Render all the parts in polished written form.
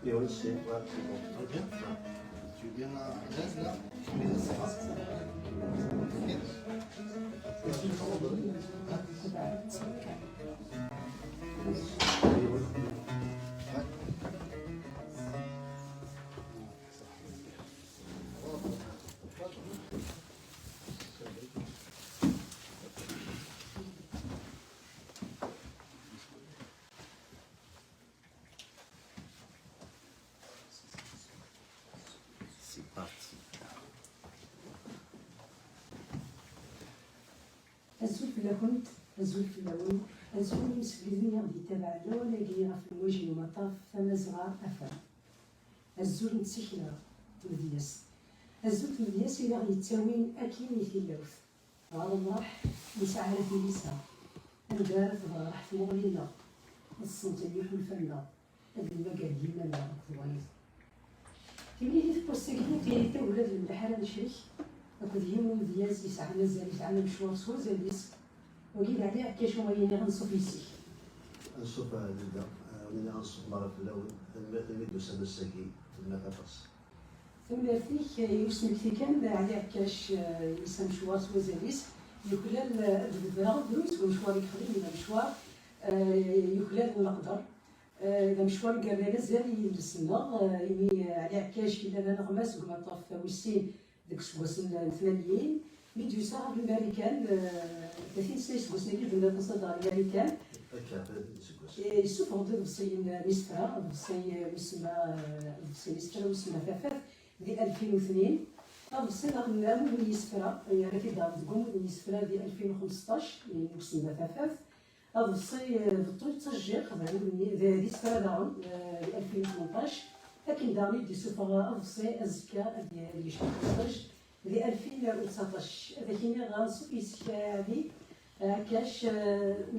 Et oui, c'est ouais, c'est bon. Ok. Tu es bien à l'aise là? Tu mets ça. Et oui. C'est parti. أزول في الهند أزول في اللون أزول مسكريني غادي يتابع اللون اللي في الوجه المطاف ثم زغار أفا أزول نتسكنا مدياس أزول في مدياس إلا غادي يتساوين أكيد في اللوث غار الله يسعى في ليسا أندار راح في مغلينا الصنتين يكون فنا هاد المكان ديما لا كويس تيجي في بوستيكي تيجي ولاد البحر نشريك أكد يمو دياز يسعى مازال يسعى مشوار سوا زاليس وقيل عليه كاش هما ينغنصو في يسيك نشوف نبدا ولينا غنشوف مرة في الأول المثل دوسا مساكي ولا تفاص ثم فيك يسمك في كان عليه كاش يسمى مشوار سوا زاليس يكلال البدرة دروس ومشوار يخدم إلى مشوار يكلال الأقدر إذا مشوار قال زال يلسنا يمي عليه كاش إلا أنا نغماس وما طاف وسين ديك السواسن الثمانين ميديو صار بالامريكان 30 سنه سواسن اللي بدا تصدر الامريكان يسوق هذا الصين نسفه الصين نسفه وسمى فافات دي 2002 هذا الصين غنامو من يسفره يعني في دار تقوم من يسفره دي 2015 اللي وسمى فافات هذا الصين بالطول تسجل خضعوا دي سفره دارهم 2018 لكن دارني دي سوفا أفصي أزكى ديال يشتغل دي 2019 هذا كيما غنسو إسكادي كاش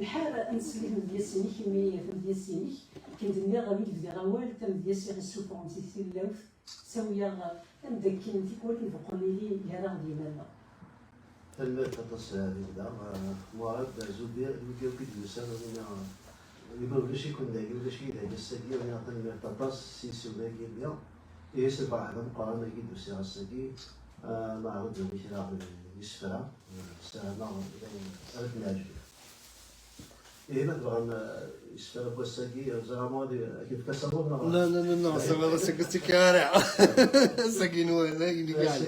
نحار أنسلي ديال سيني كمية ديال سيني كندني غادي بدي غوال تم ديال سي السوفا نسيت اللوث سويا عندك كنتي كل نفقني لي يرى ديالنا المال تتصل هذه بدا موارد زودير ودير كي دوسا يقول ولا شي يكون داير ولا شي داير الساقي ولا يعطي المال تطاس سيسي ولا كيبيا يسبع هذا مقارنة كي دوسي على الساقي مع ود كي يسفرها ساهنا ألف ناجي إيه ما تبغى يسفر بو الساقي زعما كيف كسبوا لا لا لا لا سما سكتي كارع ساقي نوانا اللي قاعد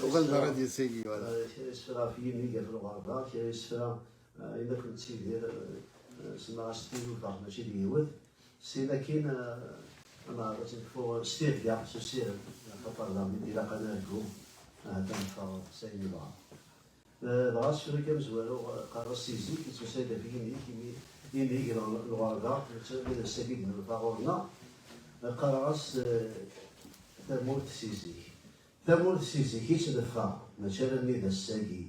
وغلبة ديال ساقي ولا يسفرها في يمي في الغربة يسفرها إذا كنت تيدير سما ستيل ولا ماشي ديوت سي لكن انا تنفو ستيل كاع ستيل خاطر لا ندير قناه الكوم هذا نفا سايل بها دغا شركه مزوالو قرا سيزي كيتسايد في يمي الورقه من السبيل من الفاغورنا قراص ثمورت سيزي كيتدفع مثلا ميدا الساقي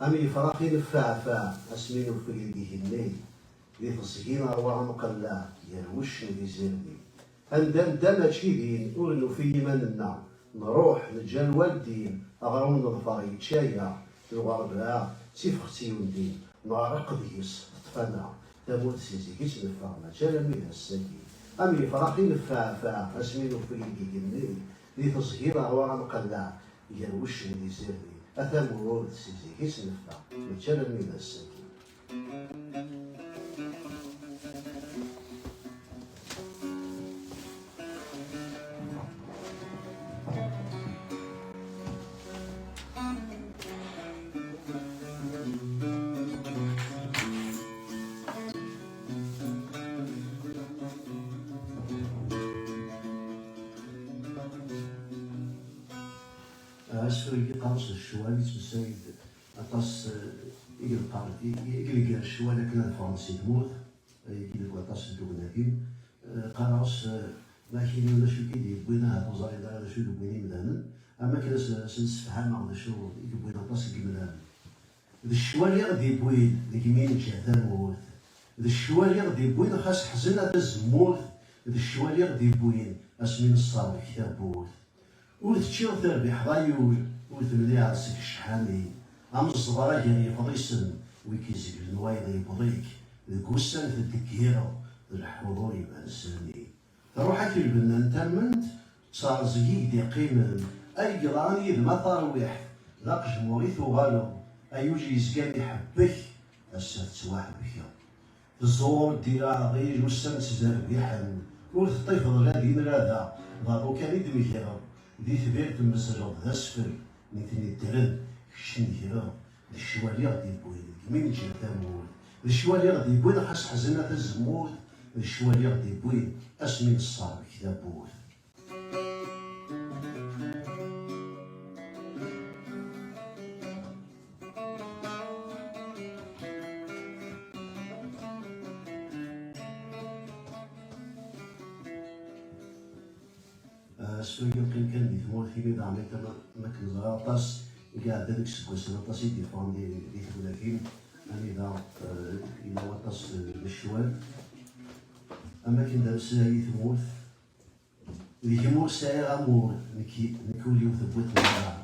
أمي فراقي الفعفع أسمينو في يديه الليل ذي تصقينا وعمقلا يروش بزيرني أندم دم تشيدين أولو في مننا نروح نجال والدين أغرون نظفر يتشايا الغرباء تفختي وندين نعرق ديس طفنا تموت سيزي كيش نفعنا جال ميدا الساقي أمي فراقي الفعفع أسمينو في يديه الليل ذي تصقينا وعمقلا يروش بزيرني أثمرود سيزي كيس نفع نتشرب من الساكي أسفل قرص الشوال تسايد أطاس إيجل قاردي إيجل الشوال كنا الفرنسي تموت كي أطاس الدوغناكين قرص لكن ولا شو كيدي بغينا هذا زايد هذا شو بغيني مدانا أما كنا سنسفحان مع شو بغينا أطاس كمدانا ذا الشوال يغدي بوين ذيك مين جهة موت ذا الشوال يغدي بوين خاص حزنة تزموت ذا الشوال يغدي بوين أسمين الصار كتاب بوت وتشير تربح ضايول وتملي عرسك الشحامي عم الصبارة كان يفضيسن ويكيزك النوايض يبضيك ذك وسان في الدكيرة الحضور يبان ساني روح هاك البنان تمنت صار زيد يقيم أي قراني إذ ما ترويح ذاك جمهوري ثوغالو أيوجي يزقان يحبك أسا تسواح بك الزور ديرا غير والسمت زربيحا والطيف غادي نرادا ضارو كان يدمجها دي ثبيرت المزرب ذا سفر نيتني الدرن كشني هنا الشوالي غادي يبوين مين جا تامور الشوالي غادي يبوين خاص حزنة الزمور الشوالي غادي يبوين اسمي الصعب كتابور سوي يمكن كان دي ثمور في بيض عميت ما كنزرا طاس قاعد هذاك السكوسنا طاس يديفون دي ثلاثين أنا إذا إلا وطاس بالشوال أما كن دارس هاي ثمور ذيك مور ساير أمور نكولي وثبوت مرة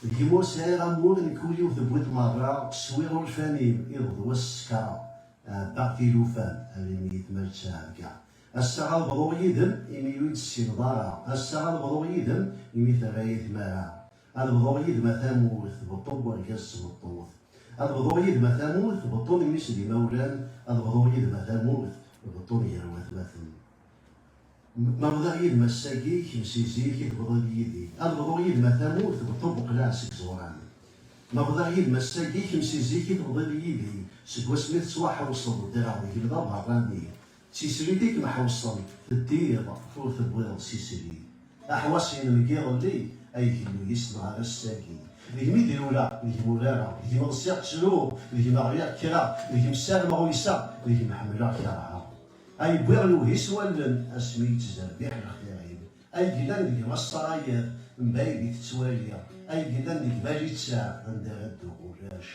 ذيك مور ساير أمور نكولي وثبوت مرة سوير الفاني يضو والسكر باقي لوفان هذه ميت مرتاح كاع الساعة البضو يدم إمي يويد السنضارة الساعة البضو يدم إمي ثغايث مارا البضو يدم ثاموث بطوب ورقاس بطوث البضو يدم ثاموث بطول ميسلي مولان البضو يدم ثاموث بطول يروث مثل مبضع يدم الساقي كمسيزي البضو يدي البضو يدم ثاموث بطوب قلاسك زوران مبضع يدم الساقي كمسيزي البضو يدي سكوا سميت سواح وصل دراوي يبدا بهراني سيسريتيك محوصل الدير فور تبغيض سيسري أحواسي نمكير لي أي كلمة يسمع على الساكي اللي ميدي ولا اللي مولانا اللي مرسيق شلو اللي مغريق كرا اللي مسالم غويسا اللي محملة كرا أي بغلو يسوالن أسمي تزربيح الخيرين أي قلان اللي مصرايا مبايدي تتواليا أي قلان اللي بالي تساع عند غدو ولاش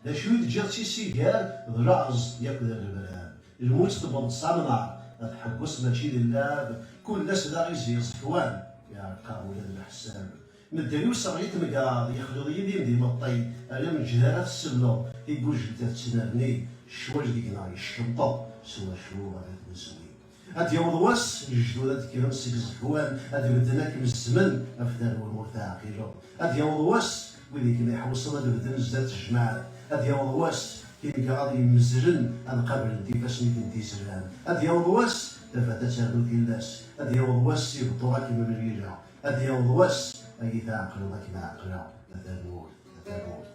لا شوية جات سيسيقال ضرعز ياكل الربران الموت تبغى تصنع تحبس ماشي لله كل الناس لا يزير صفوان يا قاول هذا الحساب نديرو صغيت مقا يخلو يدي ديما الطي انا من جهه السلو يقول جلدات تسناني الشواج ديكنا يشطب سوا شو غادي تنسوي هاد يوم واس الجدودات كيما مسك صفوان هاد بدنا من الزمن افدار والمرتاقيلو هاد يوم واس ويلي كيما يحوصنا بدنا زاد الجماعه هاد يوم واس كي غادي يمزرن انا قبل انتي باش نتي سران هاد يوم واس تفاتا تشارلو كيلاس هاد يوم واس يبطوها كيما مريجا هاد يوم واس اي تعقل وما كيما عقلا هذا نور هذا نور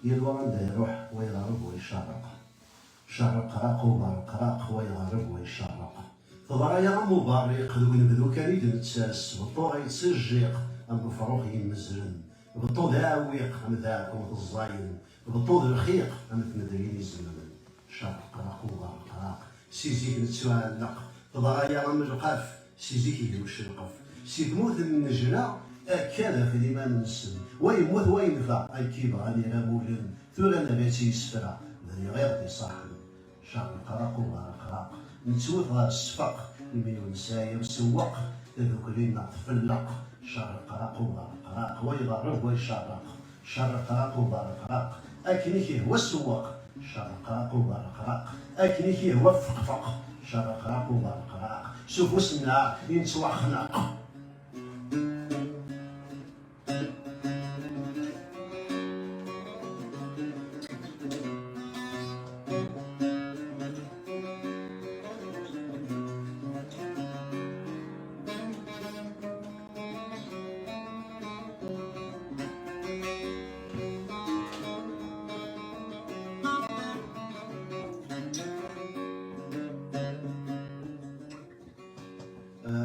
يلوان دا يروح ويغرب ويشرق شرق راق وبرق راق ويغرب ويشرق فضرايا مبارق ذوين بذو كان يدنتساس بطو غيتسجيق ام الفروق يمزرن بطو ذاويق ام ذاك الزاين بطو الرخيق ام تمدرين يزمن شرق راق وبرق راق سيزيك نتسوالق فضرايا ملقاف سيزيك يمشرقف سيدموت النجرة أكاد في الإيمان السن ويموت وينفع أي كيبر أني أنا مولن ثورة نباتي يسفرع ذي غير صاحب شعب القراق وغرق نتسوث غير الصفق الميون ساير سوق ذوك لينا تفلق شعب القراق وغرق ويغرب ويشرق شعب القراق وغرق أكنيكي هو السواق شعب القراق وغرق أكنيكي هو الفقفق شعب القراق وغرق شوفوا سمنا ينتوى خناق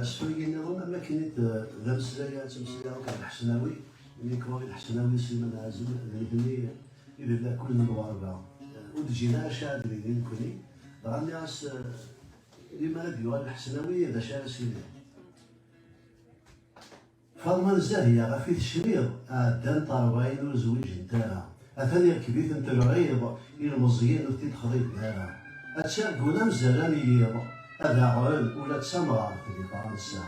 شوية نظن أما كنت ذا مسلايا تمسلايا وكان الحسناوي اللي كبار الحسناوي سيما نازل اللي إذا كل نواربا ودجينا شاد اللي نكوني راني راس لما نديو الحسناوي إذا شاد سيدي فاطمة الزاهية غفيت الشمير دان طربين وزويج نتاعها أثاني ركبيت انت العيض المزيين وتي تخضيت بها أتشاركونا مزالان ييض هذا غير ولا تسمع في فرنسا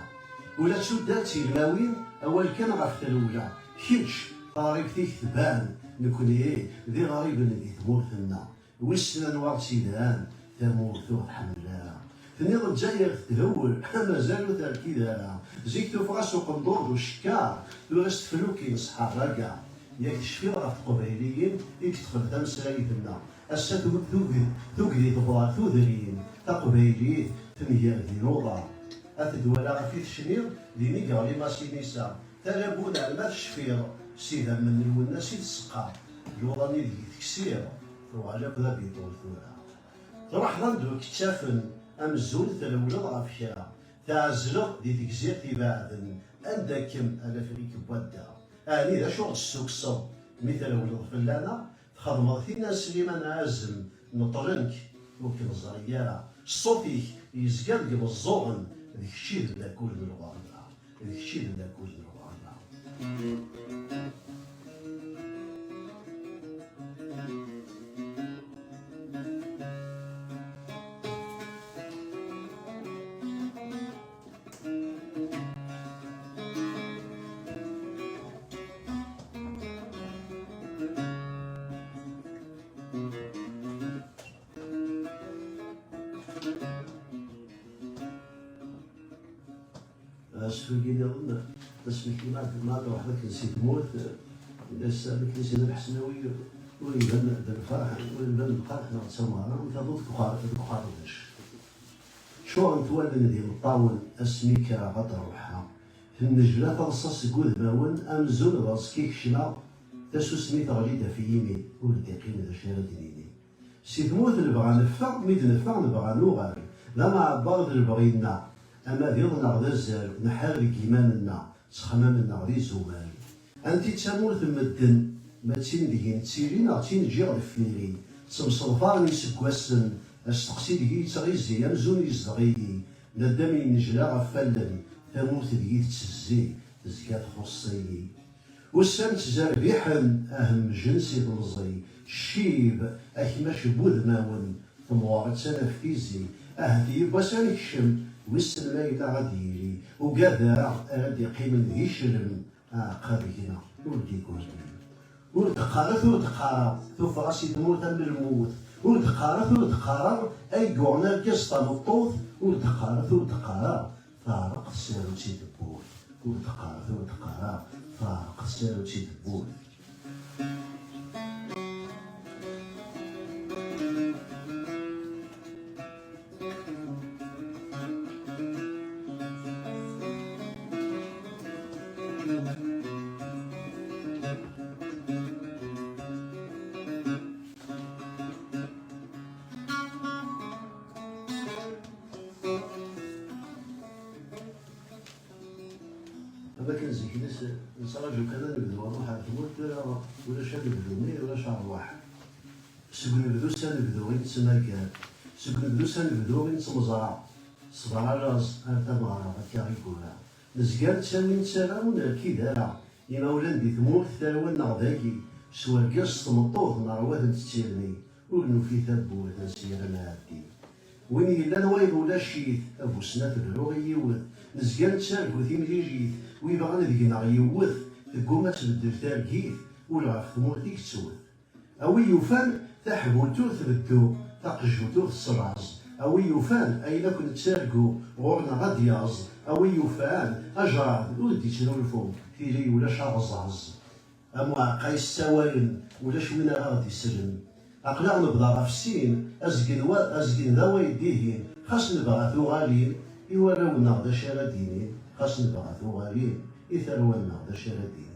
ولا تسدات الماوين أول كان غف الأولى كيتش غريب فيك تبان نكوني ذي غريب اللي تموتنا ويسنا نوار سيدان تموت الحمد لله تنيض الجزائر تهول مازالو تركيدا زيك تفرس وقندور وشكار تورست فلوكي نصحى راكع ياك تشفي غف القبيليين يكتخل تمسايدنا أسا توكدي تبغى تودرين تقبيلي تنيا ذي نوضة أتدولا في تشنير ديني قالي ما سينيسا تلابونا ما تشفير سيدا من الونا سيد السقا الوضاني ذي تكسير وعلى كذا بيطول ثورة تروح ضندو كتافن أمزول تلولد غافيا تعزلق دي تكزير تباعدن أنداكم على فريك بودا أني ذا شغل السوق صب مثل ولد فلانا تخدم فينا سليمان عازم نطرنك ممكن الزريارة صوتي يزقل قبل الزغن ذيك الشيء لا كل من الغرنا ذيك الشيء لا كل من الغرنا سفيقين يظن اسمك ما وحدك نسيت موت بس لك نسينا الحسناوي ويبان الفرح ويبان الفرح نغت سمارة وتضوط تخارجش شو انتوالد ديال الطاول اسميك غدا روحها في النجلة ترصص قود باون امزون راسكيك شنا تاسو سميت غليدة في يمين ولديقين ذا شيرا دينيني سيد موت نبغى نفع ميد نفع نبغى نوغاري لما عبارد البغينا أما ذيضنا غدا الزال نحارك إيماننا تخمامنا غدي زوال أنتي تسامور تمدن ما تسين تسيرين أغتين جي غد فيري تمصرفار نسكواسن أستقسي ديكي تغيزي أمزون يزدغيي ندامي نجلا غفالن تموت ديكي تسزي تزكا تخصي وسام تزربيحن أهم جنسي بلزي شيب أكماش بود ماون تموارد سنة فيزي أهدي بسان كشم ويسن لايلا غادي وكذا غادي يقيم ذي شرم قابينا ولدي كوزبين ولد قارث ولد قارا تفراسي تموت من الموت ولد قارث ولد قارا أي قعنا كيسطا نطوط ولد قارث ولد قارا فارق السير وتسيد البول ولد قارث ولد قارا فارق السير وتسيد البول هذا كان زي كده نصراجو كذا نبدو نروح على تموت ولا شاد بدوني ولا شهر واحد سكن بدو سان بدو وين تسمى كان سكن بدو سان بدو وين تمزرع صباح راس أنت مغرب كاري كولا نزقال تساوي نسالاون كيدا يما ولاد دي تموت تاوان نغداكي سوا كاس تمطوط نرواد نتسيرني ولنو في ثبوت نسير نعدي وين يلا نوايض ولا شيت أبو سنة الهلوغ يوث نزقال تسالكو ثيملي جيت ويبغى ذينا يوث تقوم تبدل تاركيث ولا غف تموتيك تسوث أوي يوفان تحبوتو تبدو تقجوتو الصراز أوي يوفان أين كنت تسالكو غورنا غادياز أوي يوفان أجراد ودي تشنو الفوق تيلي ولا شابزاز أما قايس سوالن ولا شوينا غادي سلم أقلع نبدا غف السين أزقن ذا يديهين خاص نبغى ثوغالين يوراونا غدا شارع ديني خاص نبغى ثوغالين يثرونا غدا شارع ديني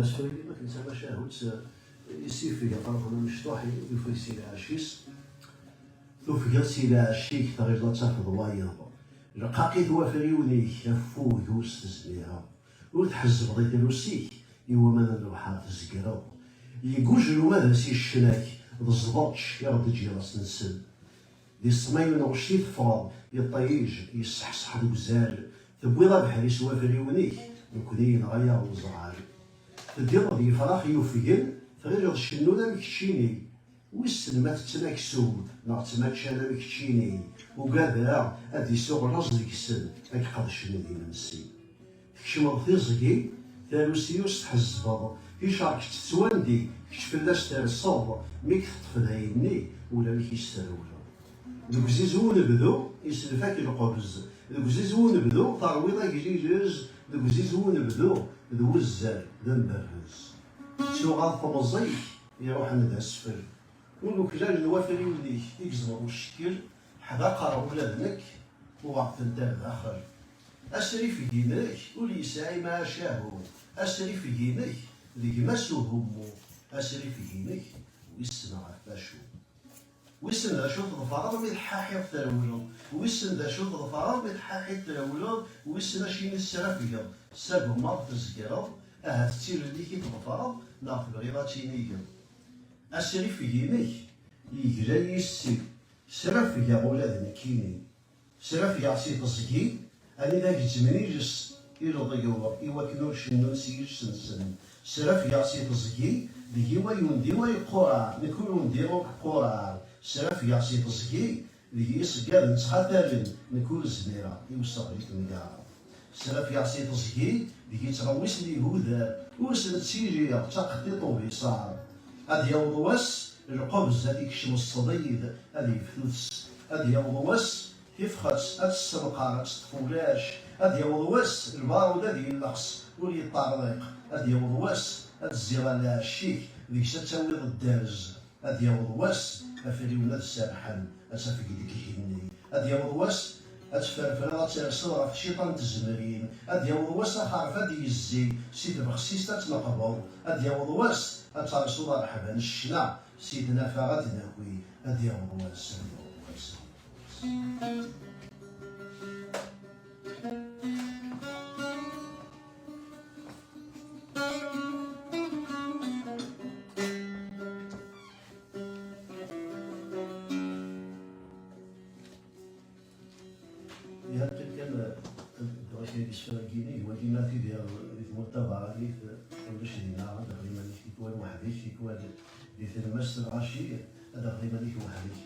سوري ما كنت شاهد يسير فيها طرف أنا مشطوحي يفيسي العشيس تفقد سيلا الشيك تغير تاخذ وايض رقاقي توافري ونيك أفو دوس تزميها وتحز بغيت روسيك إوا ما نروحها تزقرا يقوجلو ماذا سي الشناك بالزبطش يرد تجي راس نسل دي الصمايل نغشي تفرض يطيج يصحصح الوزال تبويض بحال يسوا فريونيك نكونين غايا وزعال تدير دي فراخ يوفيل تغير الشنو لا مكتشيني ويسن ما تتناكسو ناغ تماكش انا مكتشيني وكذا ادي سوق الراس ديك السن هاك قاد الشنو ديما نسي تكشم تيزكي تاروسيوس تحزبض في شعرك تتواندي كتفلاش ترصد ميك تطفل عيني ولا ميك يسترولا دوك زيزو نبدو يسلفاك القرز دوك زيزو نبدو ترويضا كيجيجز دوك زيزو نبدو دوزال دنبرز سوغا طمزيك يروح ند اسفل ولوك جا الوافري وليك يكزمر الشكل حدا قرب ولادنك وغاق تندار داخل اسري في دينك ولي ساعي ما شاهو اسري في دينك ذيك ما سوهمو اسري في دينك ويسنا عفاشو ويسن ذا شوط ظفار من الحاحي التراولون ويسن ذا شوط ظفار من الحاحي التراولون ويسن شيني السرافية سابو ما تزكرا تسير اللي كي ظفار ناخذ بغيضات شينيكا اسري في دينك يجرا يسي سرافية ولاد كيني سرافية عصي تزكي أنا ذاك الزمنيجس يرضيوا يوكلوا شنو سيج سنسن سرافية عصي تزكي ديما يونديوا يقرا نكونوا نديروا قرا سرافية عصي تزكي اللي يسقال نتخاطرين نكون زميرة يوصل لك نكاع سرافية عصي تزكي اللي يتغوس لي هوذا وسن سيجي تقطيطو بيصار هاد يوضوس القبز هاديك يكشم الصديد هادي يفلس هاد يوضوس يفخس هاد السمقار تطفولاش هاد يوضوس البارود هادي ينقص ولي يطارق هاد يوضوس هاد الزيران الشيك ديك تاويض الدارز هاد يوضوس افري ولاد السرحان اسافك ديك الهني هاد يوضوس هاد فرفرة ترسل في شيطان تزمرين هاد يوضوس خارف هادي يزي سيد بخسيس تتنقبض هاد يوضوس هاد ترسل رحبان الشنا سيدنا فغاد ناوي هاد يوضوس كيسفراكيني هو كيما تيدير المتابعة اللي كلش دينا تقريبا كيكون وحديك كيكون اللي تلمس الغاشي تقريبا وحديك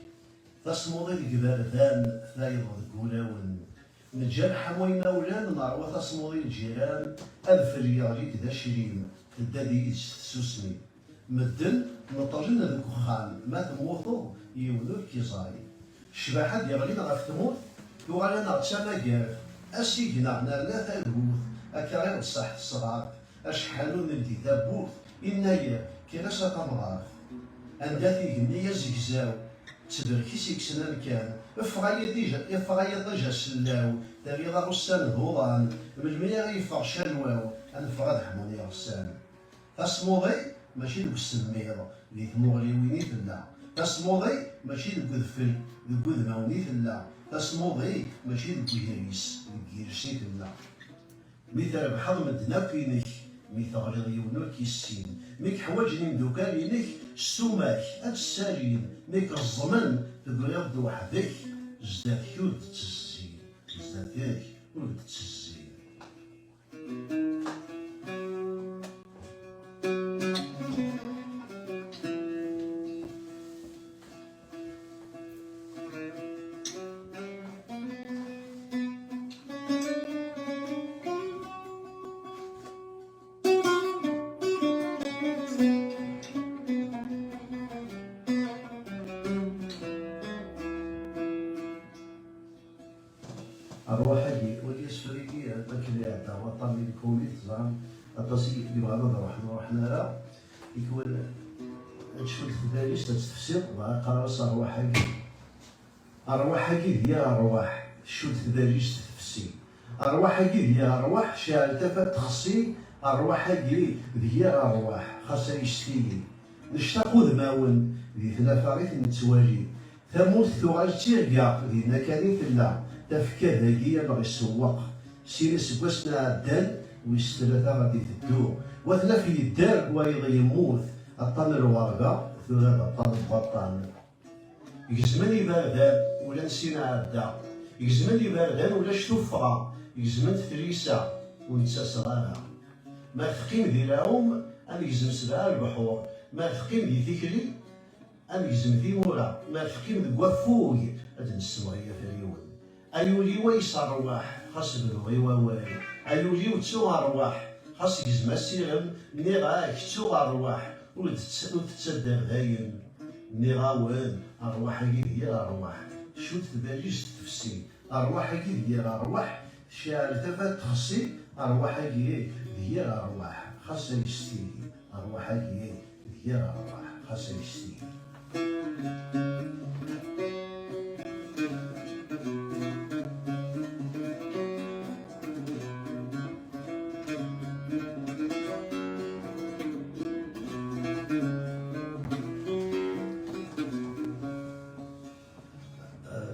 تصمودي الجبال ثان ثايض الكولاون نجال حموينا ولان نعروا تصمودي الجيران ألف ريالي كذا شريم تدادي تسوسني مدن نطرجن هذوك خان ما تموتو يولو كيزاي الشباحة ديالنا غاف تموت يوغال انا تشانا أسيقنا نرنا تلهوث أكارير صح الصغار أشحالو ندي تابوث إنايا كيلاش تمغاف أنداتي جنية زكزاو تبركي سيكسنا كان إفغايا ضجا سلاو تاري ضا غسان هوران بالمية يفغ شالواو أنفغاد حموني غسان تصموضي ماشي دوك السمير اللي تمغلي ويني تلا تصموضي ماشي دوك الذفل دوك ذماوني تلا تصموضي ماشي دوك الهريس كيرشيت لنا مثال بحال مدنا كينك مثال غير يونو كيسين ميك حواجني مدوكالينك السماك السالين ميك الزمن تقريض وحدك زدات يود تسزين زداتك ولد تسزين أرواحي ولي سفريكي هذاك اللي عندها وطن اللي كوني تزعم أطاسي اللي بغانا نروحنا لا يكون تشوف الداريش تتفسير قراص أرواحي هي أرواح شوف الداريش تتفسير أرواحي هي أرواح شاعل تفات تخصي أرواحي هي أرواح خاصها يشتيلي نشتاقو ذماون ذي ثلاثة غيث نتواجي تموت توغال تيركا دينا كاني تلا تفكا ذاكيا باغي يسوق سيري سكواسنا عدال ويس ثلاثة غادي تدو وثلا في يدار وايضا يموت الطن الورقة ثلاثة الطن البطان يجزمن يباردان ولا نسينا عدا يجزمن يباردان ولا شتوفغا يجزمن ثريسة ونسا صغارها ما تقيم دي العوم أن يجزم سبعة البحور ما تقيم دي ذكري أن يجزم ذي مورا ما تقيم دي وفوق أدن السمغية في اليوم أيولي ويس أرواح خاص بلغي وواي أيولي وتسو أرواح خاص يجزم السيغم نيغا كتسو أرواح وتتصدر داين نيغاوان أرواح هي أرواح شو تباليش تفسي أرواح هي أرواح شعر تفات تخصي أرواح هي أرواح خاصة يستيلي أرواح هي أرواح خاصة يستيلي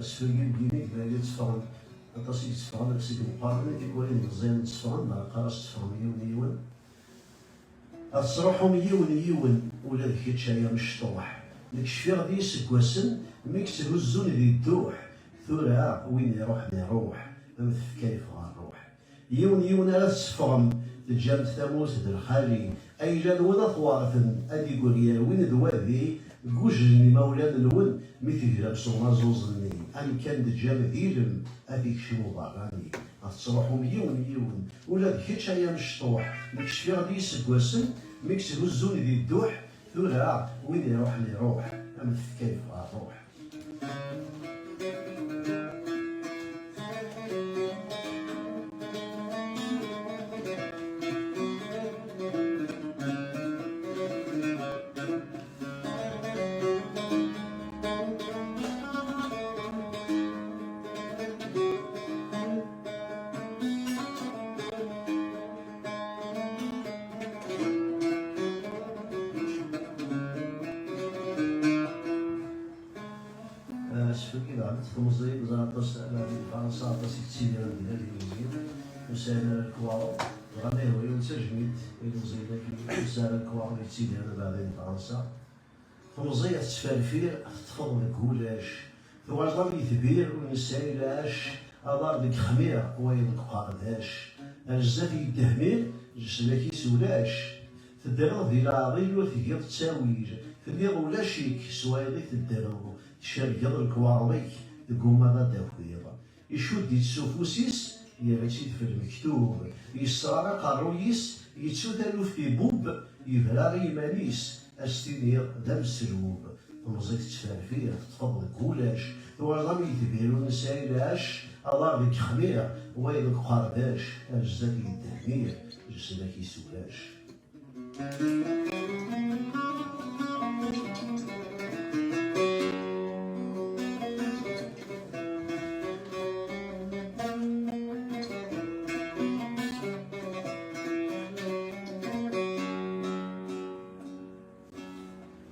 سفير كيميك بلي تفهم أطاسي تفهم سيك مقارنة كيكولين مزيان تفهم ما قارش تفهم يون أتصرحهم يون ولا ذاك الشاي مشطوح نكشفي غادي يسكواسن ميكس هزون ذي الدوح ثورا وين يروح مثل كيف غنروح يون راه تفهم تجامت ثاموس د الخالي أي جان ولا ثوارثن أدي قولي وين دوادي جوجني مولان الون مثل جابسو مازوزني أن كان دجام ذيلم أديك شمو براني أتصرحهم يون ولا ذيك شاي مشطوح مكشفي غادي يسكواسن ميكس هزوني ذي الدوح ثورا وين يروح مثل كيف غنروح شفت كذا عملت تمزيق زعطاس على فرنسا عطاس كتير ديال اليوزين وسال الكوارو غادي هو ينتجميت يوزين لكن وسال الكوارو كتير بعدين فرنسا تمزيق تفرفير تفضل الكولاش ثم غادي يثبير ونسايلاش أدار ديك خميرة ويدك قارداش الجزاف يدهمير جسمك يسولاش تدرغ ديال العظيم وثقيض تساويج تدير ولا شيك سوايضي تدرغ تشاركض الكوارضيك تقوم هذا داوكيضا يشد يتسوفوسيس يغيتي في المكتوب يسرى قارويس يتسوتالو في بوب يبرا يمانيس استنير دم السلوب تمزيك تفرفير تفضل كولاش ورغم يتبيرو نسايلاش الله ديك خميرة ويدك قارداش أجزاك يدهمير جسمك يسولاش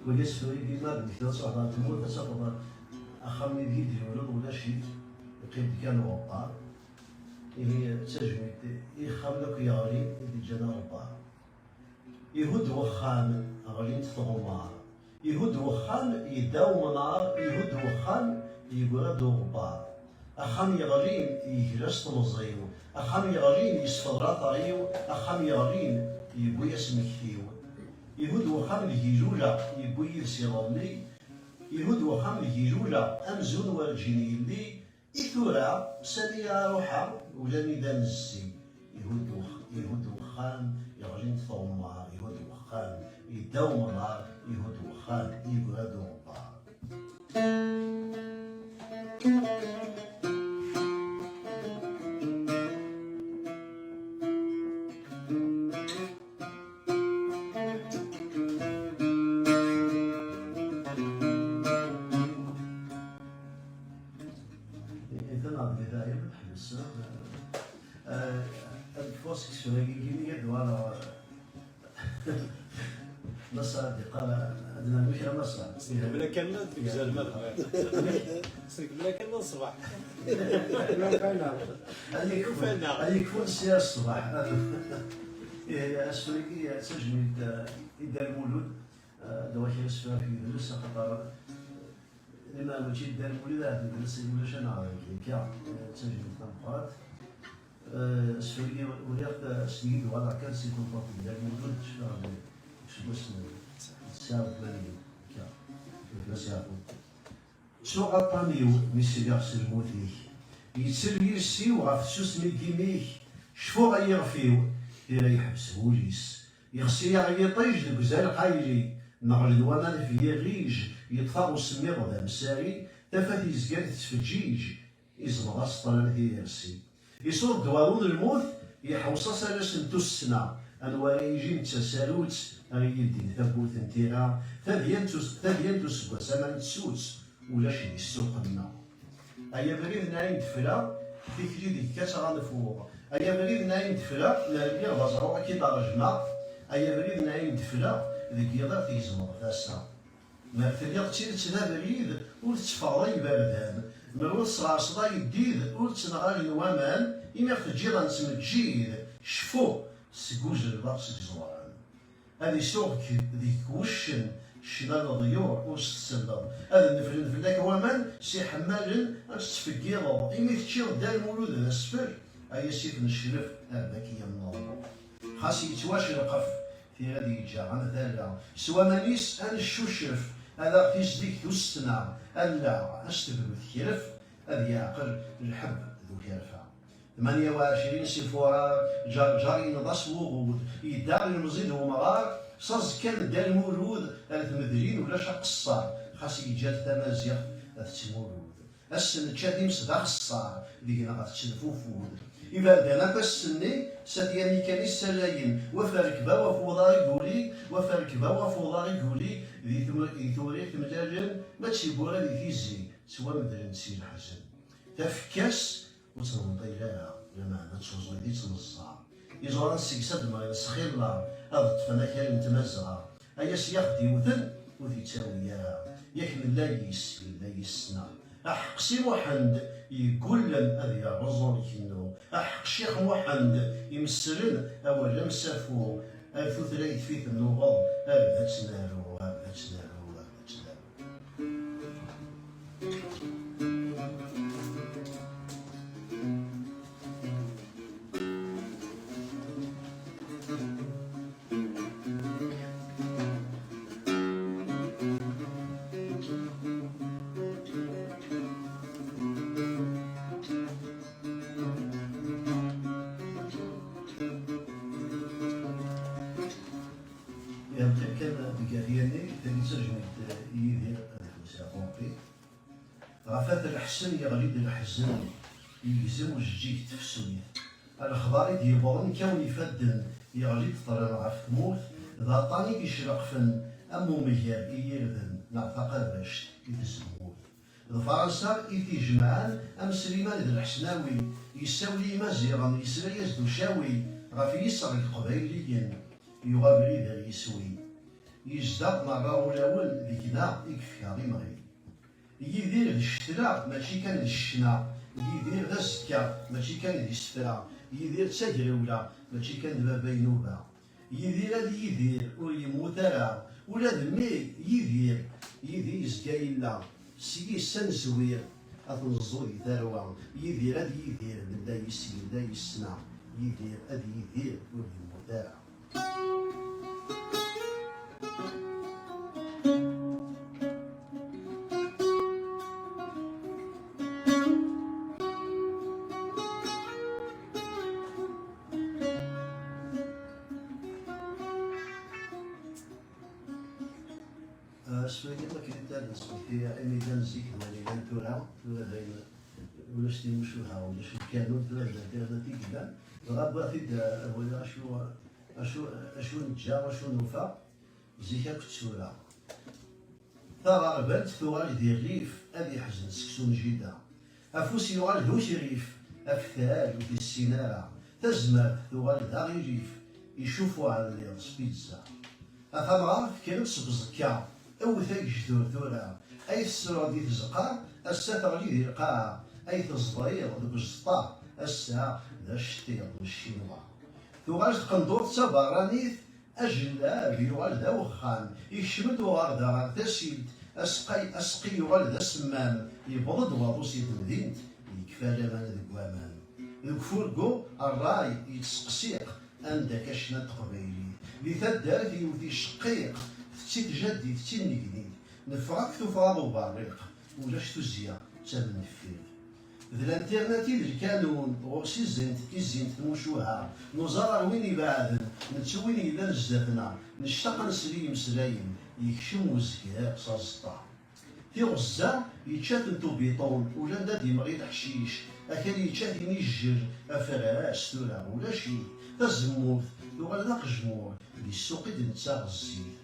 وجلس في ديما بكذا صعدة تموت تسقط أخمي فيديو ولا شيء يقيم كان وقار هي تجميد يخملك يغري اللي جانا وقار يهود وخان غلين تغمار يهود وخان يداو منار يهود وخان يقرد غبار أخام يغلين يجلس تمزيو أخام يغلين يسفر طريو أخام يغلين يبوي اسمك فيو يهود وخام يجولا يبوي يسيرني يهود وخام يجولا أمزون والجيني اللي إثورا سالي روحا ولا ميدان الزي يهود وخام يغلين ثمار يهود وخام يداو منار يهود وخام يقرد غبار النصر قال عندنا مشكلة النصر بلا كان ديك زلمة سلك بلا كان الصباح هذه يكون السير الصباح السوريكي سجن يدار المولود دواكي السفر في درس خطر لما ماشي دار المولود هذا الدرس ولا شنو هذا كيا سجن الطنقات السوريكي وليات سنين ولا كان سيكون فاضي دار المولود شنو اسمه الساعة 80 كيا في الساعة سوق الطاميو ميسي يغسل موتيه يتسل يرسيو غاف سوسمي كيميك شفو غيغفيو يحبس بوليس يغسي يطيج الكزال قايلي نغل وانا في ريج يطفاو السمير ولا مساري تفات يزكار تتفجيج يزبغ اسطران هي يرسي يصور دوارون الموت يحوص سالاس نتو السنة انوار يجي نتسالوت يدين ثبوت انتيرا ثديان تسبوا سمان تسوت ولا شي السوق أيا بريد نايم تفلا فيكري ديك كاس غنفوق أيا بريد نايم تفلا لا بيا بازارو أكيد رجما أيا بريد نايم تفلا ذيك يضا تيزمر تاسا ما تليق تيرتنا بريد ور تفاضي بردان مرور صغار صدا يديد ور تنغال نوامان إما تجيض نتمجيد شفو سكوج الباقس تزواران هذه سوق ذيك وشن الشيطان الضيور وش تسلم هذا نفلن فلاك ومان سي حمال تفكيرو إمي تشير دار المولود الأسفل أي سيف نشرف هذاك هي النور خاص يتواش القف في هذه الجاعة مثلا سوا مانيس أنا الشوشرف هذا في صديق ذو السنة ألا أستبدو الكرف هذا يعقل الحب ذو كرفة 28 سفورة جاري نضاس وغود يدار المزيد ومغار صاز كان دار المولود المدرين ولا شا قصار خاص يجات تمازيغ تمولود السن تشادي مسدا قصار ديكنا غاتشنفو فود إذا دانا السني ساتياني كان السلاين وفاركبا وفوضا يقولي وفاركبا وفوضا يقولي ذي ثوريك ملاجن ما تشيبورا ذي تيزي سوا مدرين تسير حسن تفكاس وتنطي لها لما نتشوزو ذي تنصار يزوران السكساد ما يسخير لا هذا التفناكير متمزغة أيا سياخدي وذن وذي تاويها يكمل لا يسنا أحق سي محمد يقول لن أذي الرزون كنو أحق شيخ محمد يمسلن أولا مسافو ألفو ثلاث فيث النوغض أبدا تنارو أبدا تنارو أبدا تنارو غافات الحسن يغليد الحزن يلزم وجيك تفسويه الخضاري ديبورن كون يفدن يغليد طران غاف تموت ذا طاني يشرق فن أمو مهير يردن نعتقد باش يتزموت فرنسا يتجمعان أم سليمان ذا الحسناوي يساولي مزيغا يسرى يزدو شاوي غاف يسر القبايليين يغابري ذا يسوي يزدق مرة ولاول ذيكنا يكفي غيمغي يدير الشتراء ماشي كان الشنا يدير الزكا ماشي كان السفرا يدير تاجرولة ماشي كان بابا ينوبة يدير هذا يدير ويموت راه ولا دمي يدير يزكا إلا سيدي السن زوير أتنزو ثروة يدير هذا يدير بدا يسير بدا يسنا يدير هذا يدير ويموت راه سويدي ما كاين حتى سويدي اني دانزيك ماني دانتورا ولا داين ولا شتي مشوها ولا شي كانوا دابا تيكدا غابا تيد ولا اشو نتجا واشو نوفا زيكا كتسورا ثغربات ثوال ديال الريف ادي حزن سكسون جيدا افوس يوغال ذو شريف افتال ودي السينارة تزمر ثوال داغي ريف يشوفوا على الياس بيتزا أثمرة كانت سبزكا أو ثاق جذور ثورة أي السرعة دي تزقار السا تغلي دي القاعة أي تزضير ذوك الزطار السا ذا الشتير والشينوا ثوغاج تقندور تبارانيث أجلا بيوغال ذا وخان يشمد وغار ذا تسيلت أسقي يوغال ذا سمام يبرد واطوس يتمدينت يكفى لمان ذي قوامان ذوك فورقو الراي يتسقسيق عندك اشنا تقبيلي لثدار يوثي شقيق تتي تجدي تتي نقديد نفرق تفرض وبارق ولاش تزيا تامن الفيل ذا الانترنت اللي كانون وغسي الزنت كيزينت نمشوها نزار وين يبعدن نتسوين إذا نزدفنا نشتاق نسلي مسلايم يكشم وزكاء صازطا في غزة يتشات نتو بيطون ولا دادي مغيد حشيش أكاد يتشات ينجر أفراس ثورة ولا شي تزموت ثوغال ذاك الجمهور دي السوق نتا الزيت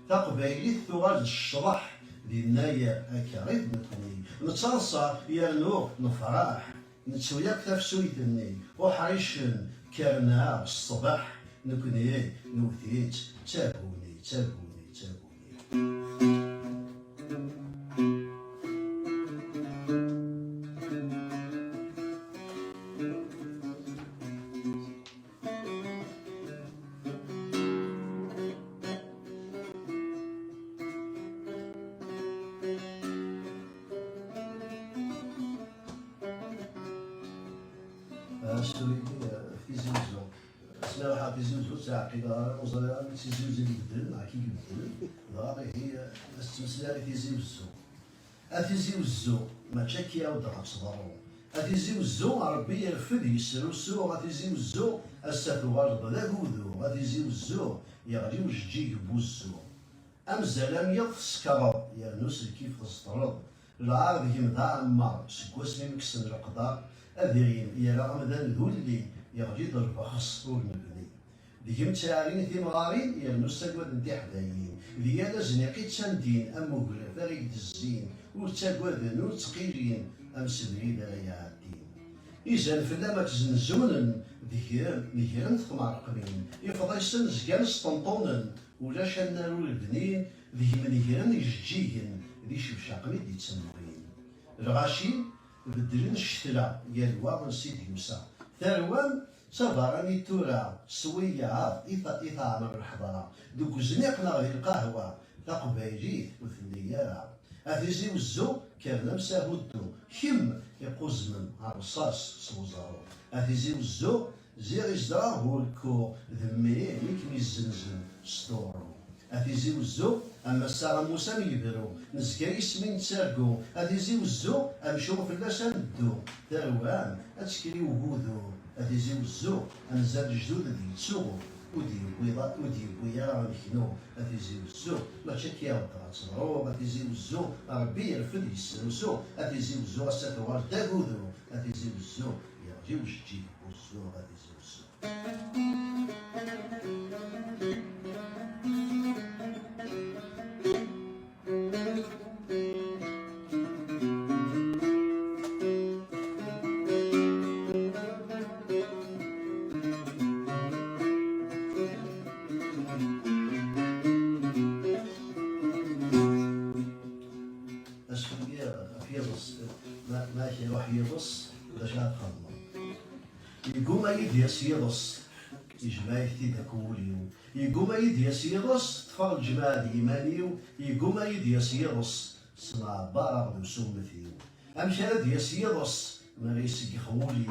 تقبايليت ثوغال الشرح دي النايا هكا غير نتني نتصرصى يرنو نفرح نتسويا كتافسويتني وحريشن كارنا الصباح نكوني نوثيت تابوني تابوني تابوني في زوزو اسمها واحد في زوزو تاع كذا وزاره في زوزو اللي بدل مع كي يبدل ضاري هي استمسلا في زوزو في زوزو ما تشكي او ضغط صدرو في زوزو ربي يرفد يسرو سو في زوزو الساتو غرض لا هودو في زوزو يغلي وجيك بوزو امزال يطس كرب يا نوس كيف تسطرد العرض يمضى عمار سكواس مكسن القدر أذيرين يا رمضان ذولي يغلي ضرب خص ونبني ديهم تاعين ثمارين يا نستقبل ندي حدايين ديالا زنيقي تساندين أموغل فريد الزين وتاقوذن وتقيلين أم سبعين يعدين إذا فلا ما تزنزونن ذيهرن ثمار قبين يفضل يستنزقان سطنطونن ولا شنالو البنين ذيهم ذيهرن يجيهن ذي شبشاق ميدي تسمعين الغاشين بدلين الشتلا ديال الواغ سيدي موسى ثروان صبراني تورا سوية إثا من الحضارة دوك زنيقنا غير القهوة تقبايليت وثنيارة أثيزي وزو كان لمسا هدو كم يقوز من الرصاص سوزارو أثيزي وزو زيغ إزدرا هو الكو ذمي ميك ميزنزن ستورو أثيزي وزو أما السارة موسى ميبرو نزكا يسمين تسارقو أثيزي وزو أمشو فلاش ندو تروان أتشكري وجودو أثيزي وزو أنزال جدود ذي تسوغو ودي بويا راه نكنو أثيزي وزو لا تشكي وطرا تصدرو أثيزي وزو ربي يرفد يسلسو أثيزي وزو أساتوار تاغودو أثيزي وزو يرجي وجدي وزو أثيزي وزو ماشي يروح يبص باش غتخدمو يقوم يديس يبص يجمع يفتي كوليو يقوم يديس يبص طفال الجماعة الإيمانيو يقوم يديس يبص سمع بارغ وسومثيو أمشي هاد يديس يبص ما يسقي خوليك